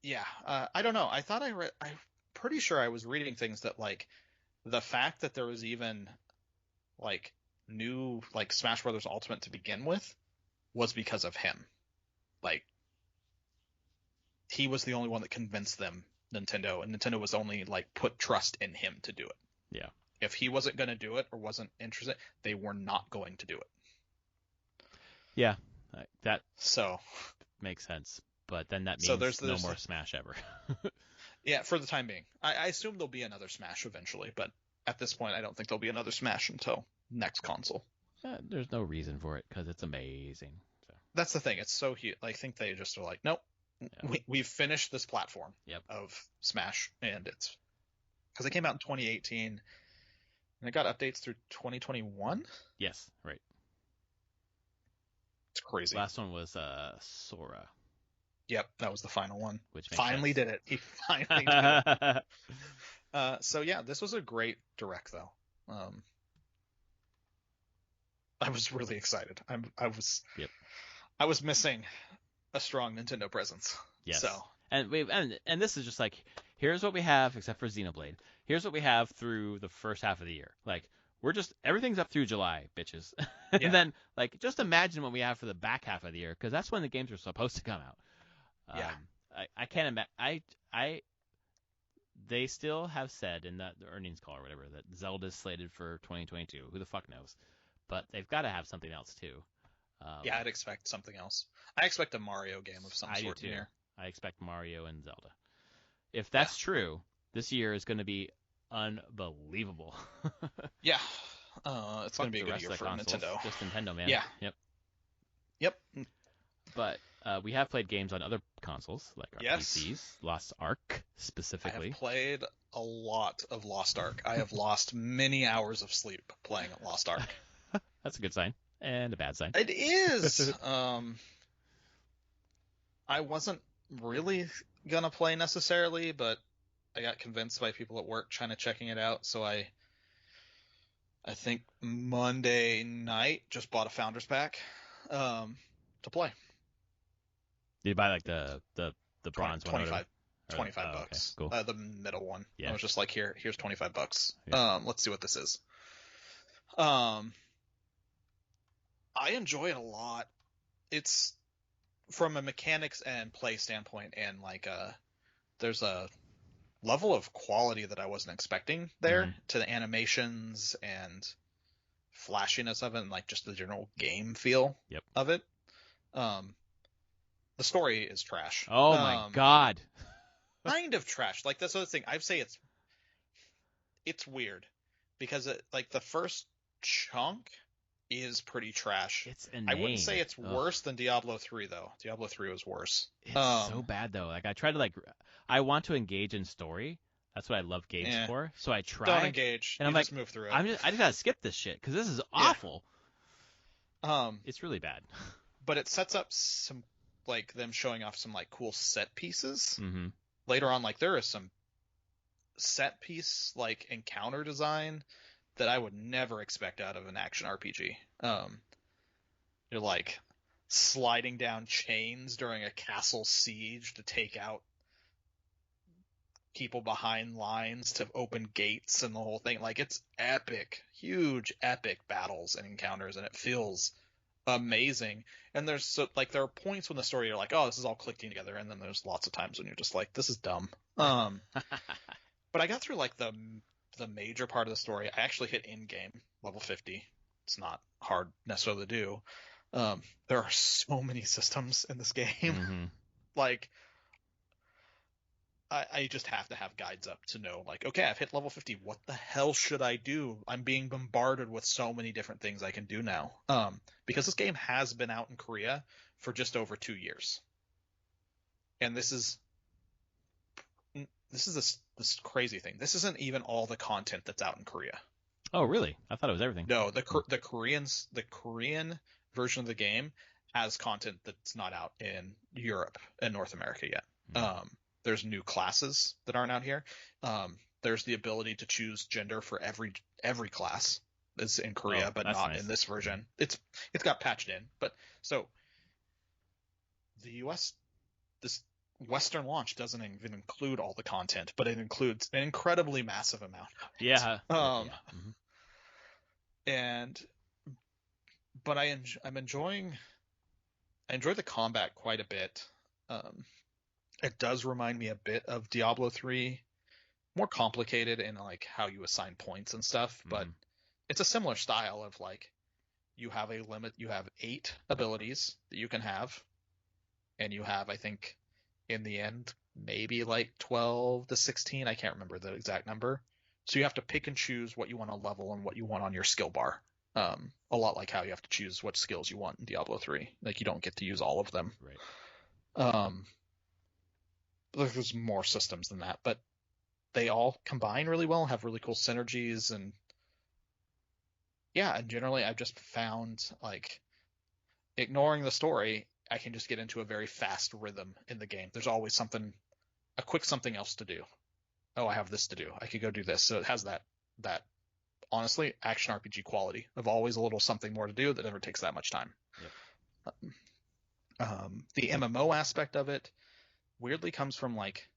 yeah, I don't know. I'm pretty sure I was reading things that like the fact that there was even like new like Smash Brothers Ultimate to begin with was because of him. Like he was the only one that convinced them, Nintendo, and Nintendo was only like put trust in him to do it. Yeah. If he wasn't going to do it or wasn't interested, they were not going to do it. Yeah, that so makes sense. But then that means there's no more Smash ever. Yeah, for the time being. I assume there'll be another Smash eventually, but at this point, I don't think there'll be another Smash until next console. There's no reason for it because it's amazing. So. That's the thing. It's so huge. I think they just are like, nope, we've finished this platform of Smash, and it's because it came out in 2018, and it got updates through 2021. Yes, right. It's crazy. Last one was Sora. Yep, that was the final one. Which finally did it. He finally did it. So yeah, this was a great direct though. I was really excited. I was missing a strong Nintendo presence. Yes. So and this is just like, here's what we have except for Xenoblade. Here's what we have through the first half of the year. Like everything's up through July, bitches. And then like just imagine what we have for the back half of the year because that's when the games are supposed to come out. I can't imagine. They still have said in the earnings call or whatever that Zelda's slated for 2022. Who the fuck knows? But they've got to have something else too. Yeah, I'd expect something else. I expect a Mario game of some sort in here. I expect Mario and Zelda. If that's true, this year is going to be unbelievable. Yeah. It's going to be a good year for Nintendo. Just Nintendo, man. Yeah. Yep. But we have played games on other consoles, like our PCs, Lost Ark specifically. I have played a lot of Lost Ark. I have lost many hours of sleep playing Lost Ark. That's a good sign. And a bad sign. It is. I wasn't really going to play necessarily, but I got convinced by people at work checking it out, so I think Monday night just bought a Founders Pack to play. Did you buy like the bronze 25, one? 25 bucks. Okay, cool. The middle one. Yeah. I was just like, here's 25 bucks. Yeah. Let's see what this is. I enjoy it a lot. It's from a mechanics and play standpoint, and like there's a level of quality that I wasn't expecting there to the animations and flashiness of it, and like just the general game feel of it. The story is trash. Oh my god. Kind of trash. Like that's the other thing. I'd say it's weird because like the first chunk is pretty trash. It's I wouldn't say inane. it's Ugh. worse than Diablo 3 though. Diablo 3 was worse. It's so bad though. Like I try to I want to engage in story. That's what I love games Eh, for. So I don't try, engage. and You I'm like, just move through it. I just gotta skip this shit because this is Yeah. awful. It's really bad. But it sets up some like them showing off some like cool set pieces. Mm-hmm. Later on, like there is some set piece like encounter design that I would never expect out of an action RPG. You're like sliding down chains during a castle siege to take out people behind lines to open gates and the whole thing. Like it's epic, huge epic battles and encounters, and it feels amazing. And there's there are points when the story you're like, oh, this is all clicking together, and then there's lots of times when you're just like, this is dumb. But I got through like the major part of the story. I actually hit in game level 50. It's not hard necessarily to do. There are so many systems in this game. Mm-hmm. Like I just have to have guides up to know, like, okay, I've hit level 50. What the hell should I do? I'm being bombarded with so many different things I can do now. Because this game has been out in Korea for just over 2 years. And this is this crazy thing. This isn't even all the content that's out in Korea. Oh, really? I thought it was everything. No, the Korean version of the game has content that's not out in Europe and North America yet. Mm. There's new classes that aren't out here. There's the ability to choose gender for every class is in Korea, but not nice. in this version. It's got patched in. But so the US, this Western launch doesn't even include all the content, but it includes an incredibly massive amount of it. Yeah. Mm-hmm. But I enjoy the combat quite a bit. It does remind me a bit of Diablo 3, more complicated in like how you assign points and stuff, but it's a similar style of like you have a limit, you have 8 abilities that you can have, and you have, I think, in the end, maybe like 12 to 16, I can't remember the exact number. So you have to pick and choose what you want to level and what you want on your skill bar. A lot like how you have to choose what skills you want in Diablo 3. Like you don't get to use all of them. Right. There's more systems than that, but they all combine really well, have really cool synergies, and yeah, and generally I've just found like ignoring the story, I can just get into a very fast rhythm in the game. There's always a quick something else to do. Oh, I have this to do. I could go do this. So it has that honestly action RPG quality of always a little something more to do that never takes that much time. Yep. The MMO aspect of it weirdly comes from like,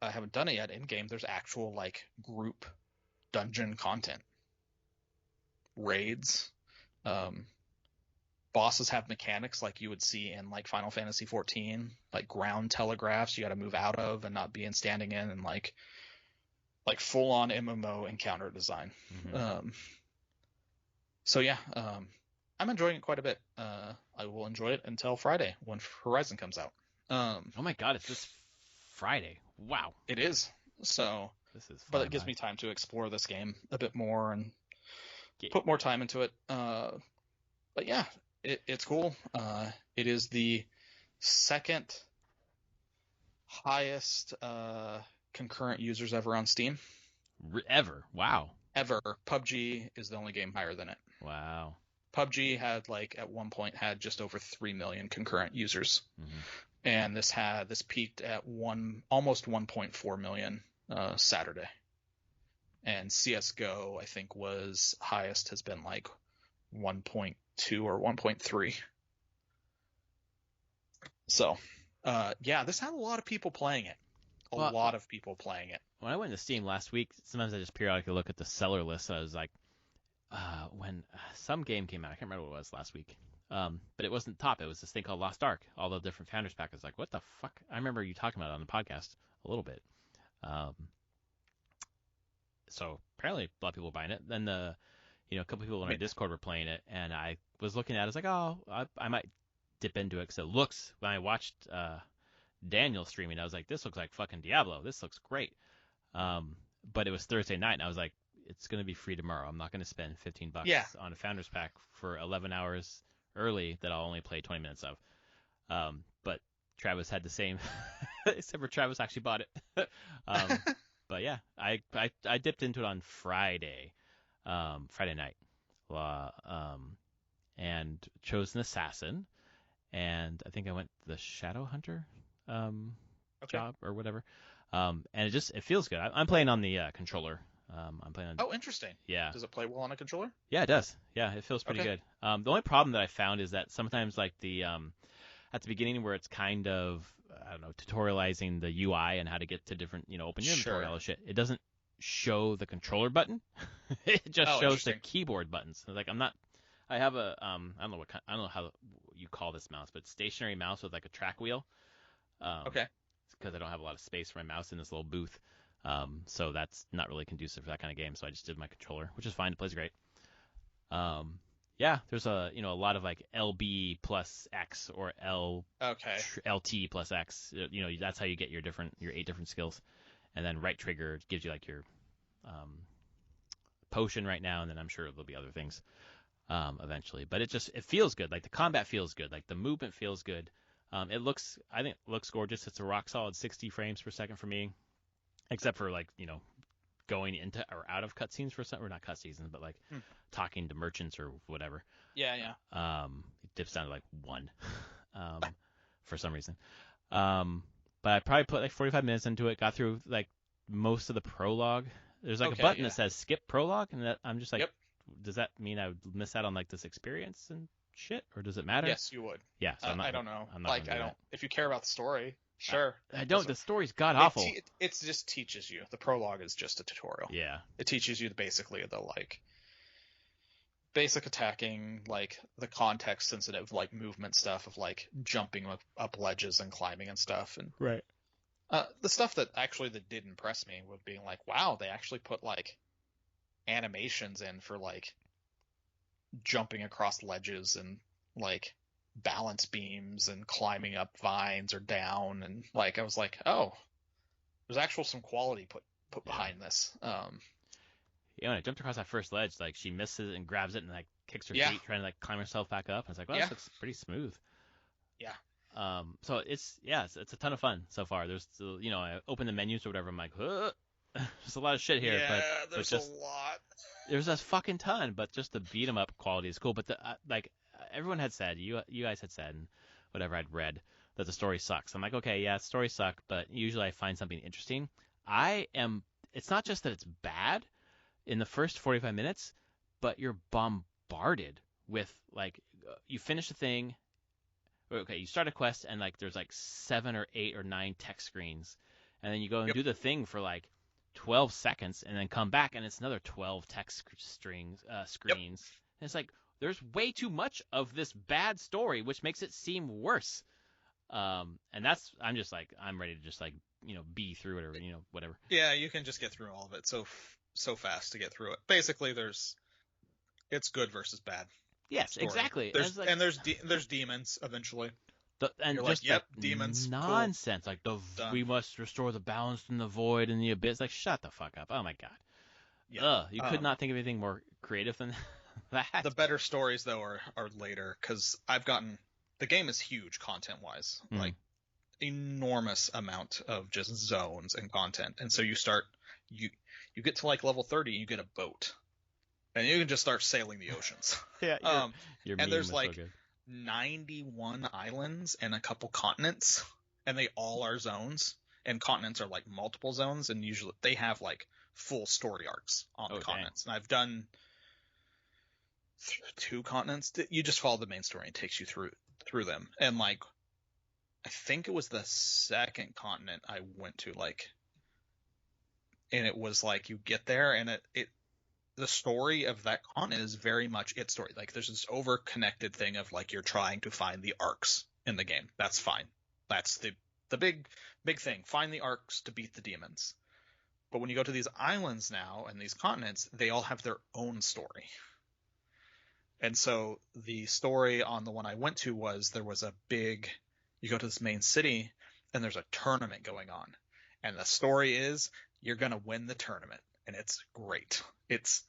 I haven't done it yet in game. There's actual like group dungeon content, raids. Bosses have mechanics like you would see in like Final Fantasy 14, like ground telegraphs you got to move out of and not be standing in, and like full on MMO encounter design. Mm-hmm. So yeah, I'm enjoying it quite a bit. I will enjoy it until Friday when Horizon comes out. Oh my God, it's this Friday. Wow. It is. So, but it gives me time to explore this game a bit more and put more time into it. But yeah, it's cool. It is the second highest concurrent users ever on Steam. Ever? Wow. Ever. PUBG is the only game higher than it. Wow. PUBG had at one point had just over 3 million concurrent users. Mm-hmm. And this peaked at almost 1.4 million Saturday. And CS:GO, I think, has been like 1.2 or 1.3. So, yeah, this had a lot of people playing it. A lot of people playing it. When I went to Steam last week, sometimes I just periodically look at the seller list. I was like, when some game came out, I can't remember what it was last week. But it wasn't top. It was this thing called Lost Ark. All the different founders pack. I was like, what the fuck? I remember you talking about it on the podcast a little bit. So apparently a lot of people were buying it. Then a couple people on our Discord were playing it, and I was looking at it. I was like, oh, I might dip into it because it looks. When I watched Daniel streaming, I was like, this looks like fucking Diablo. This looks great. But it was Thursday night, and I was like, it's going to be free tomorrow. I'm not going to spend $15 Yeah. on a Founders Pack for 11 hours early that I'll only play 20 minutes of. But Travis had the same, except for Travis actually bought it. But yeah, I dipped into it on Friday night, and chose an assassin, and I think I went the Shadow Hunter job or whatever. And it feels good. I'm playing on the controller. I'm playing on. Oh, interesting. Yeah. Does it play well on a controller? Yeah, it does. Yeah, it feels pretty good. The only problem that I found is that sometimes like the at the beginning where it's kind of, I don't know, tutorializing the UI and how to get to different, open your inventory, all this shit. It doesn't show the controller button. It just shows the keyboard buttons. Like I have a I don't know how you call this mouse, but stationary mouse with like a track wheel. Because I don't have a lot of space for my mouse in this little booth. So that's not really conducive for that kind of game. So I just did my controller, which is fine. It plays great. Yeah, there's a lot of like LB plus X or LT plus X. That's how you get your 8 different skills, and then right trigger gives you like your potion right now, and then I'm sure there'll be other things eventually. But it feels good. Like the combat feels good. Like the movement feels good. I think it looks gorgeous. It's a rock solid 60 frames per second for me, except for like going into or out of cutscenes or not cutscenes, but like talking to merchants or whatever. Yeah. It dips down to like 1 for some reason. But I probably put like 45 minutes into it. Got through like most of the prologue. There's like a button that says skip prologue, and that I'm just like, does that mean I would miss out on like this experience and shit, or does it matter? Yes, you would. Yeah, so I don't know. I'm not like I don't. If you care about the story, sure. I don't. The story's god awful. It just teaches you. The prologue is just a tutorial. Yeah. It teaches you basically the like basic attacking, like the context sensitive like movement stuff of like jumping up ledges and climbing and stuff, and right. The stuff that did impress me was being like, wow, they actually put like animations in for like jumping across ledges and like balance beams and climbing up vines or down, and like I was like, oh, there's some quality put behind this. When I jumped across that first ledge, like she misses and grabs it and like kicks her feet trying to like climb herself back up. I was like, well, this looks pretty smooth. Yeah. So it's a ton of fun so far. There's I open the menus or whatever. I'm like, there's a lot of shit here. Yeah, there's a lot. There's a fucking ton, but just the beat 'em up quality is cool. But everyone had said, you guys had said, and whatever I'd read, that the story sucks. I'm like, okay, yeah, stories suck, but usually I find something interesting. It's not just that it's bad in the first 45 minutes, but you're bombarded with like, you finish the thing. Okay, you start a quest and like there's like 7 or 8 or 9 text screens, and then you go and do the thing for like 12 seconds and then come back and it's another 12 text screens. And it's like there's way too much of this bad story, which makes it seem worse. And I'm just like, I'm ready to just like, be through it or, whatever. Yeah, you can just get through all of it so fast to get through it. Basically, it's good versus bad. Yes, story. Exactly. There's demons eventually. And you're just like, demons. Nonsense. Cool. Like we must restore the balance in the void and the abyss. Like, shut the fuck up. Oh my god. Yeah. You could not think of anything more creative than that. The better stories though are later, because the game is huge content wise, like enormous amount of just zones and content, and so you get to like level 30, you get a boat. And you can just start sailing the oceans. Yeah. And there's like 91 islands and a couple continents, and they all are zones. And continents are like multiple zones, and usually they have like full story arcs on the continents. And I've done 2 continents. You just follow the main story and it takes you through them. And like, I think it was the second continent I went to, like, and it was like you get there and the story of that continent is very much its story. Like there's this over-connected thing of like you're trying to find the arcs in the game. That's fine. That's the big thing. Find the arcs to beat the demons. But when you go to these islands now and these continents, they all have their own story. And so the story on the one I went to was you go to this main city and there's a tournament going on. And the story is you're going to win the tournament. and it's great. It's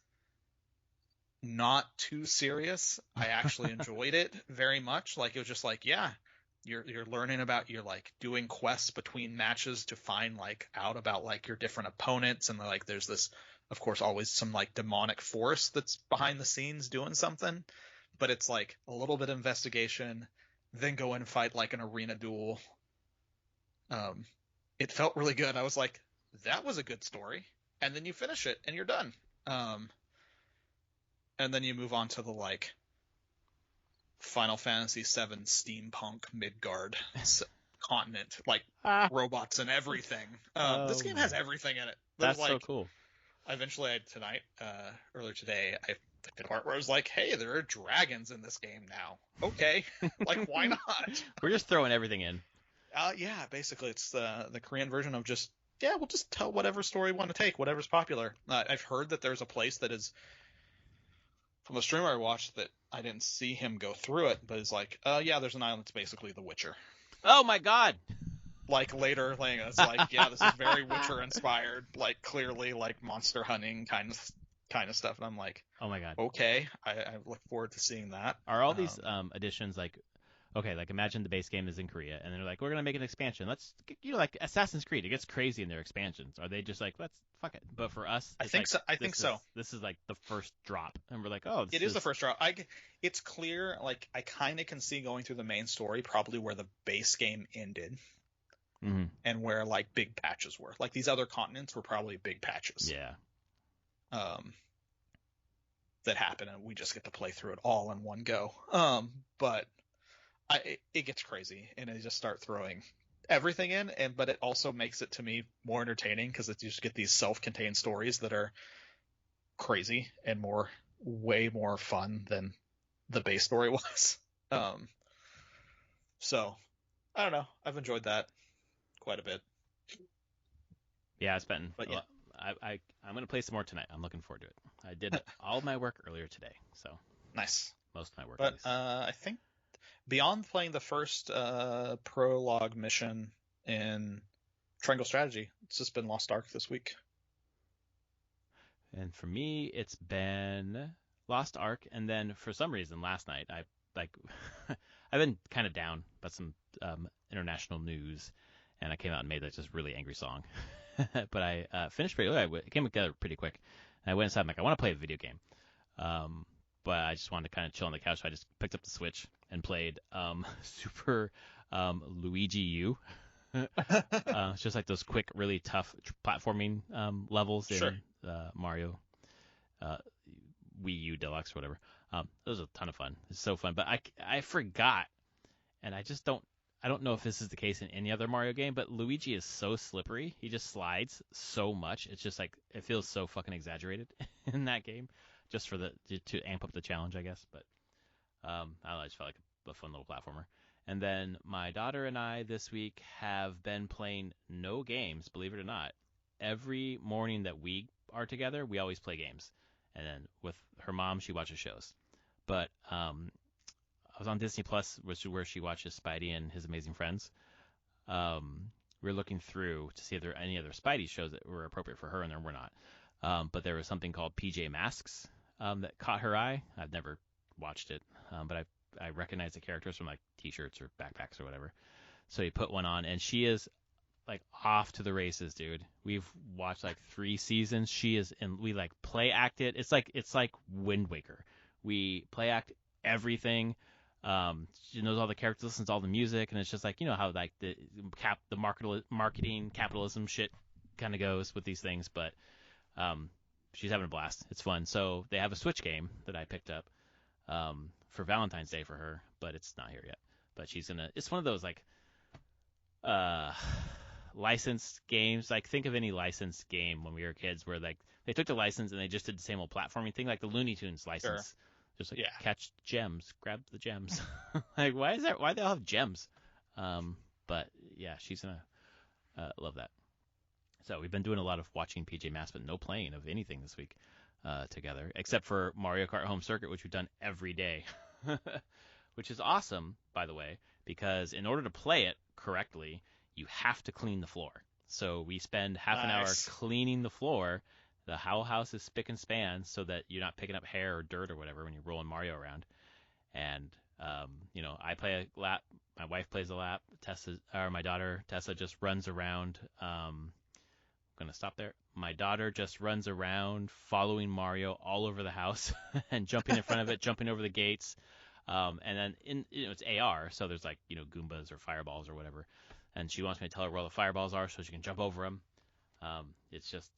not too serious. I actually enjoyed it very much. Like, it was just like, yeah, you're learning about, you're like doing quests between matches to find like out about like your different opponents, and like there's this, of course, always some like demonic force that's behind the scenes doing something, but it's like a little bit of investigation, then go in and fight like an arena duel. It felt really good. I was like, that was a good story. And then you finish it and you're done. And then you move on to the like Final Fantasy VII steampunk Midgard continent, like robots and everything. This game has everything in it. That's like, so cool. Earlier today, I hit the part where I was like, hey, there are dragons in this game now. Okay, like, why not? We're just throwing everything in. Yeah, basically it's the Korean version of just, yeah, we'll just tell whatever story we want to take, whatever's popular. I've heard that there's a place that is, from a streamer I watched, that I didn't see him go through it, but it's like, yeah, there's an island that's basically The Witcher. Oh my god! Like, later, like, it's like, yeah, this is very Witcher inspired, like, clearly, like, monster hunting kind of stuff. And I'm like, oh my god, okay, I look forward to seeing that. Are all these additions like, okay, like, imagine the base game is in Korea, and they're like, we're gonna make an expansion. Let's, like Assassin's Creed, it gets crazy in their expansions. Are they just like, let's fuck it? But for us, I think so. This is like the first drop, and we're like, oh, it is the first drop. It's clear. Like, I kind of can see going through the main story probably where the base game ended. Mm-hmm. And where like big patches were. Like, these other continents were probably big patches. Yeah. That happen, and we just get to play through it all in one go. But it gets crazy, and they just start throwing everything in, but it also makes it, to me, more entertaining because you just get these self-contained stories that are crazy and way more fun than the base story was. So I don't know. I've enjoyed that quite a bit. Yeah, it's been. But yeah. I'm gonna play some more tonight. I'm looking forward to it. I did all my work earlier today, so nice. Most of my work. But I think beyond playing the first prologue mission in Triangle Strategy, it's just been Lost Ark this week. And for me, it's been Lost Ark, and then for some reason last night I've been kind of down about some international news. And I came out and made like this really angry song. But I finished pretty early. It came together pretty quick. And I went inside. I'm like, I want to play a video game. But I just wanted to kind of chill on the couch. So I just picked up the Switch and played Super Luigi U. It's just like those quick, really tough platforming levels in Mario Wii U Deluxe or whatever. It was a ton of fun. It's so fun. But I forgot. And I don't know if this is the case in any other Mario game, but Luigi is so slippery. He just slides so much. It's just like, it feels so fucking exaggerated in that game, just for to amp up the challenge, I guess. But I don't know, I just felt like a fun little platformer. And then my daughter and I this week have been playing no games, believe it or not. Every morning that we are together, we always play games. And then with her mom, she watches shows. But I was on Disney Plus, which is where she watches Spidey and His Amazing Friends. We were looking through to see if there are any other Spidey shows that were appropriate for her, and there were not. But there was something called PJ Masks that caught her eye. I've never watched it, but I recognize the characters from like T-shirts or backpacks or whatever. So he put one on, and she is like off to the races, dude. We've watched like 3 seasons. She is, and we like play act it. It's like Wind Waker. We play act everything. She knows all the characters, listens to all the music, and it's just like, you know how like the marketing capitalism shit kind of goes with these things. But she's having a blast. It's fun. So they have a Switch game that I picked up for Valentine's Day for her, but it's not here yet. But it's one of those like licensed games. Like, think of any licensed game when we were kids where like they took the license and they just did the same old platforming thing, like the Looney Tunes license. Sure. Just like, catch gems, grab the gems. Like, why they all have gems? But yeah, she's gonna love that. So we've been doing a lot of watching PJ Masks, but no playing of anything this week together, except for Mario Kart Home Circuit, which we've done every day, which is awesome, by the way, because in order to play it correctly, you have to clean the floor. So we spend half an hour cleaning the floor, The Howl House is spick and span so that you're not picking up hair or dirt or whatever when you're rolling Mario around. And I play a lap. My wife plays a lap. My daughter Tessa just runs around. I'm gonna stop there. My daughter just runs around following Mario all over the house and jumping in front of it, jumping over the gates. And then it's AR, so there's like Goombas or fireballs or whatever. And she wants me to tell her where all the fireballs are so she can jump over them. It's just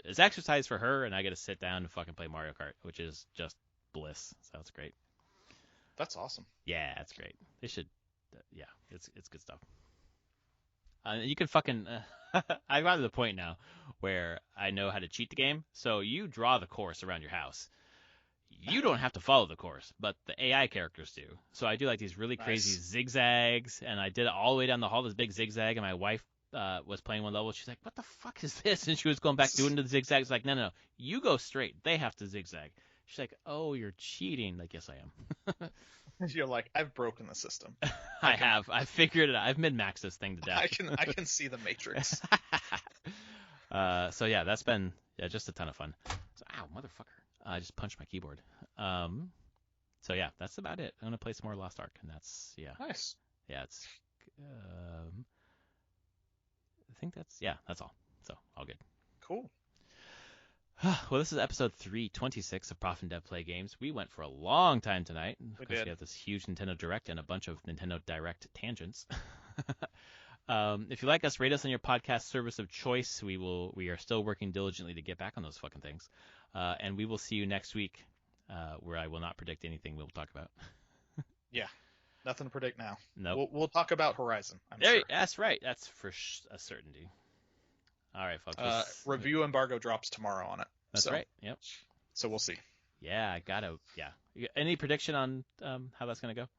it's exercise for her, and I get to sit down and fucking play Mario Kart, which is just bliss. So it's great. That's awesome. Yeah, it's great. They should. Yeah, it's good stuff. You can fucking. I've gotten to the point now where I know how to cheat the game. So you draw the course around your house. You don't have to follow the course, but the AI characters do. So I do like these really crazy zigzags, and I did it all the way down the hall, this big zigzag, and my wife was playing one level. She's like, "What the fuck is this?" And she was going back doing the zigzags. Like, no, you go straight. They have to zigzag. She's like, "Oh, you're cheating." Like, yes, I am. You're like, I've broken the system. I have. I figured it out. I've min-maxed this thing to death. I can see the matrix. So yeah, that's been just a ton of fun. So, ow, motherfucker. I just punched my keyboard. So yeah, that's about it. I'm gonna play some more Lost Ark, and that's Nice. Yeah, it's. I think that's all. So all good. Cool. Well, this is episode 326 of Prof and Dev Play Games. We went for a long time tonight because we have this huge Nintendo Direct and a bunch of Nintendo Direct tangents. If you like us, rate us on your podcast service of choice. We are still working diligently to get back on those fucking things. And we will see you next week, where I will not predict anything we'll talk about. Yeah, nothing to predict now. No, nope. We'll talk about Horizon. I'm sure. That's right. That's for a certainty. All right, folks. Review embargo drops tomorrow on it. That's right. Yep. So we'll see. Yeah, I gotta. Yeah. Any prediction on how that's gonna go?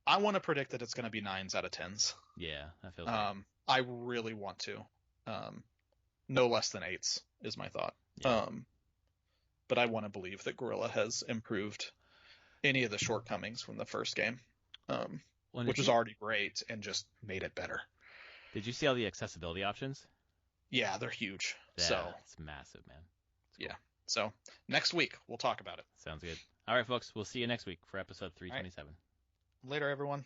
I want to predict that it's gonna be 9s out of 10s. Yeah, that feels. Right. I really want to. No less than 8s is my thought. Yeah. But I want to believe that Gorilla has improved any of the shortcomings from the first game, which was already great, and just made it better. Did you see all the accessibility options? Yeah, they're huge. Yeah, so it's massive, man. It's cool. Yeah. So next week we'll talk about it. Sounds good. All right, folks. We'll see you next week for episode 327. Right. Later, everyone.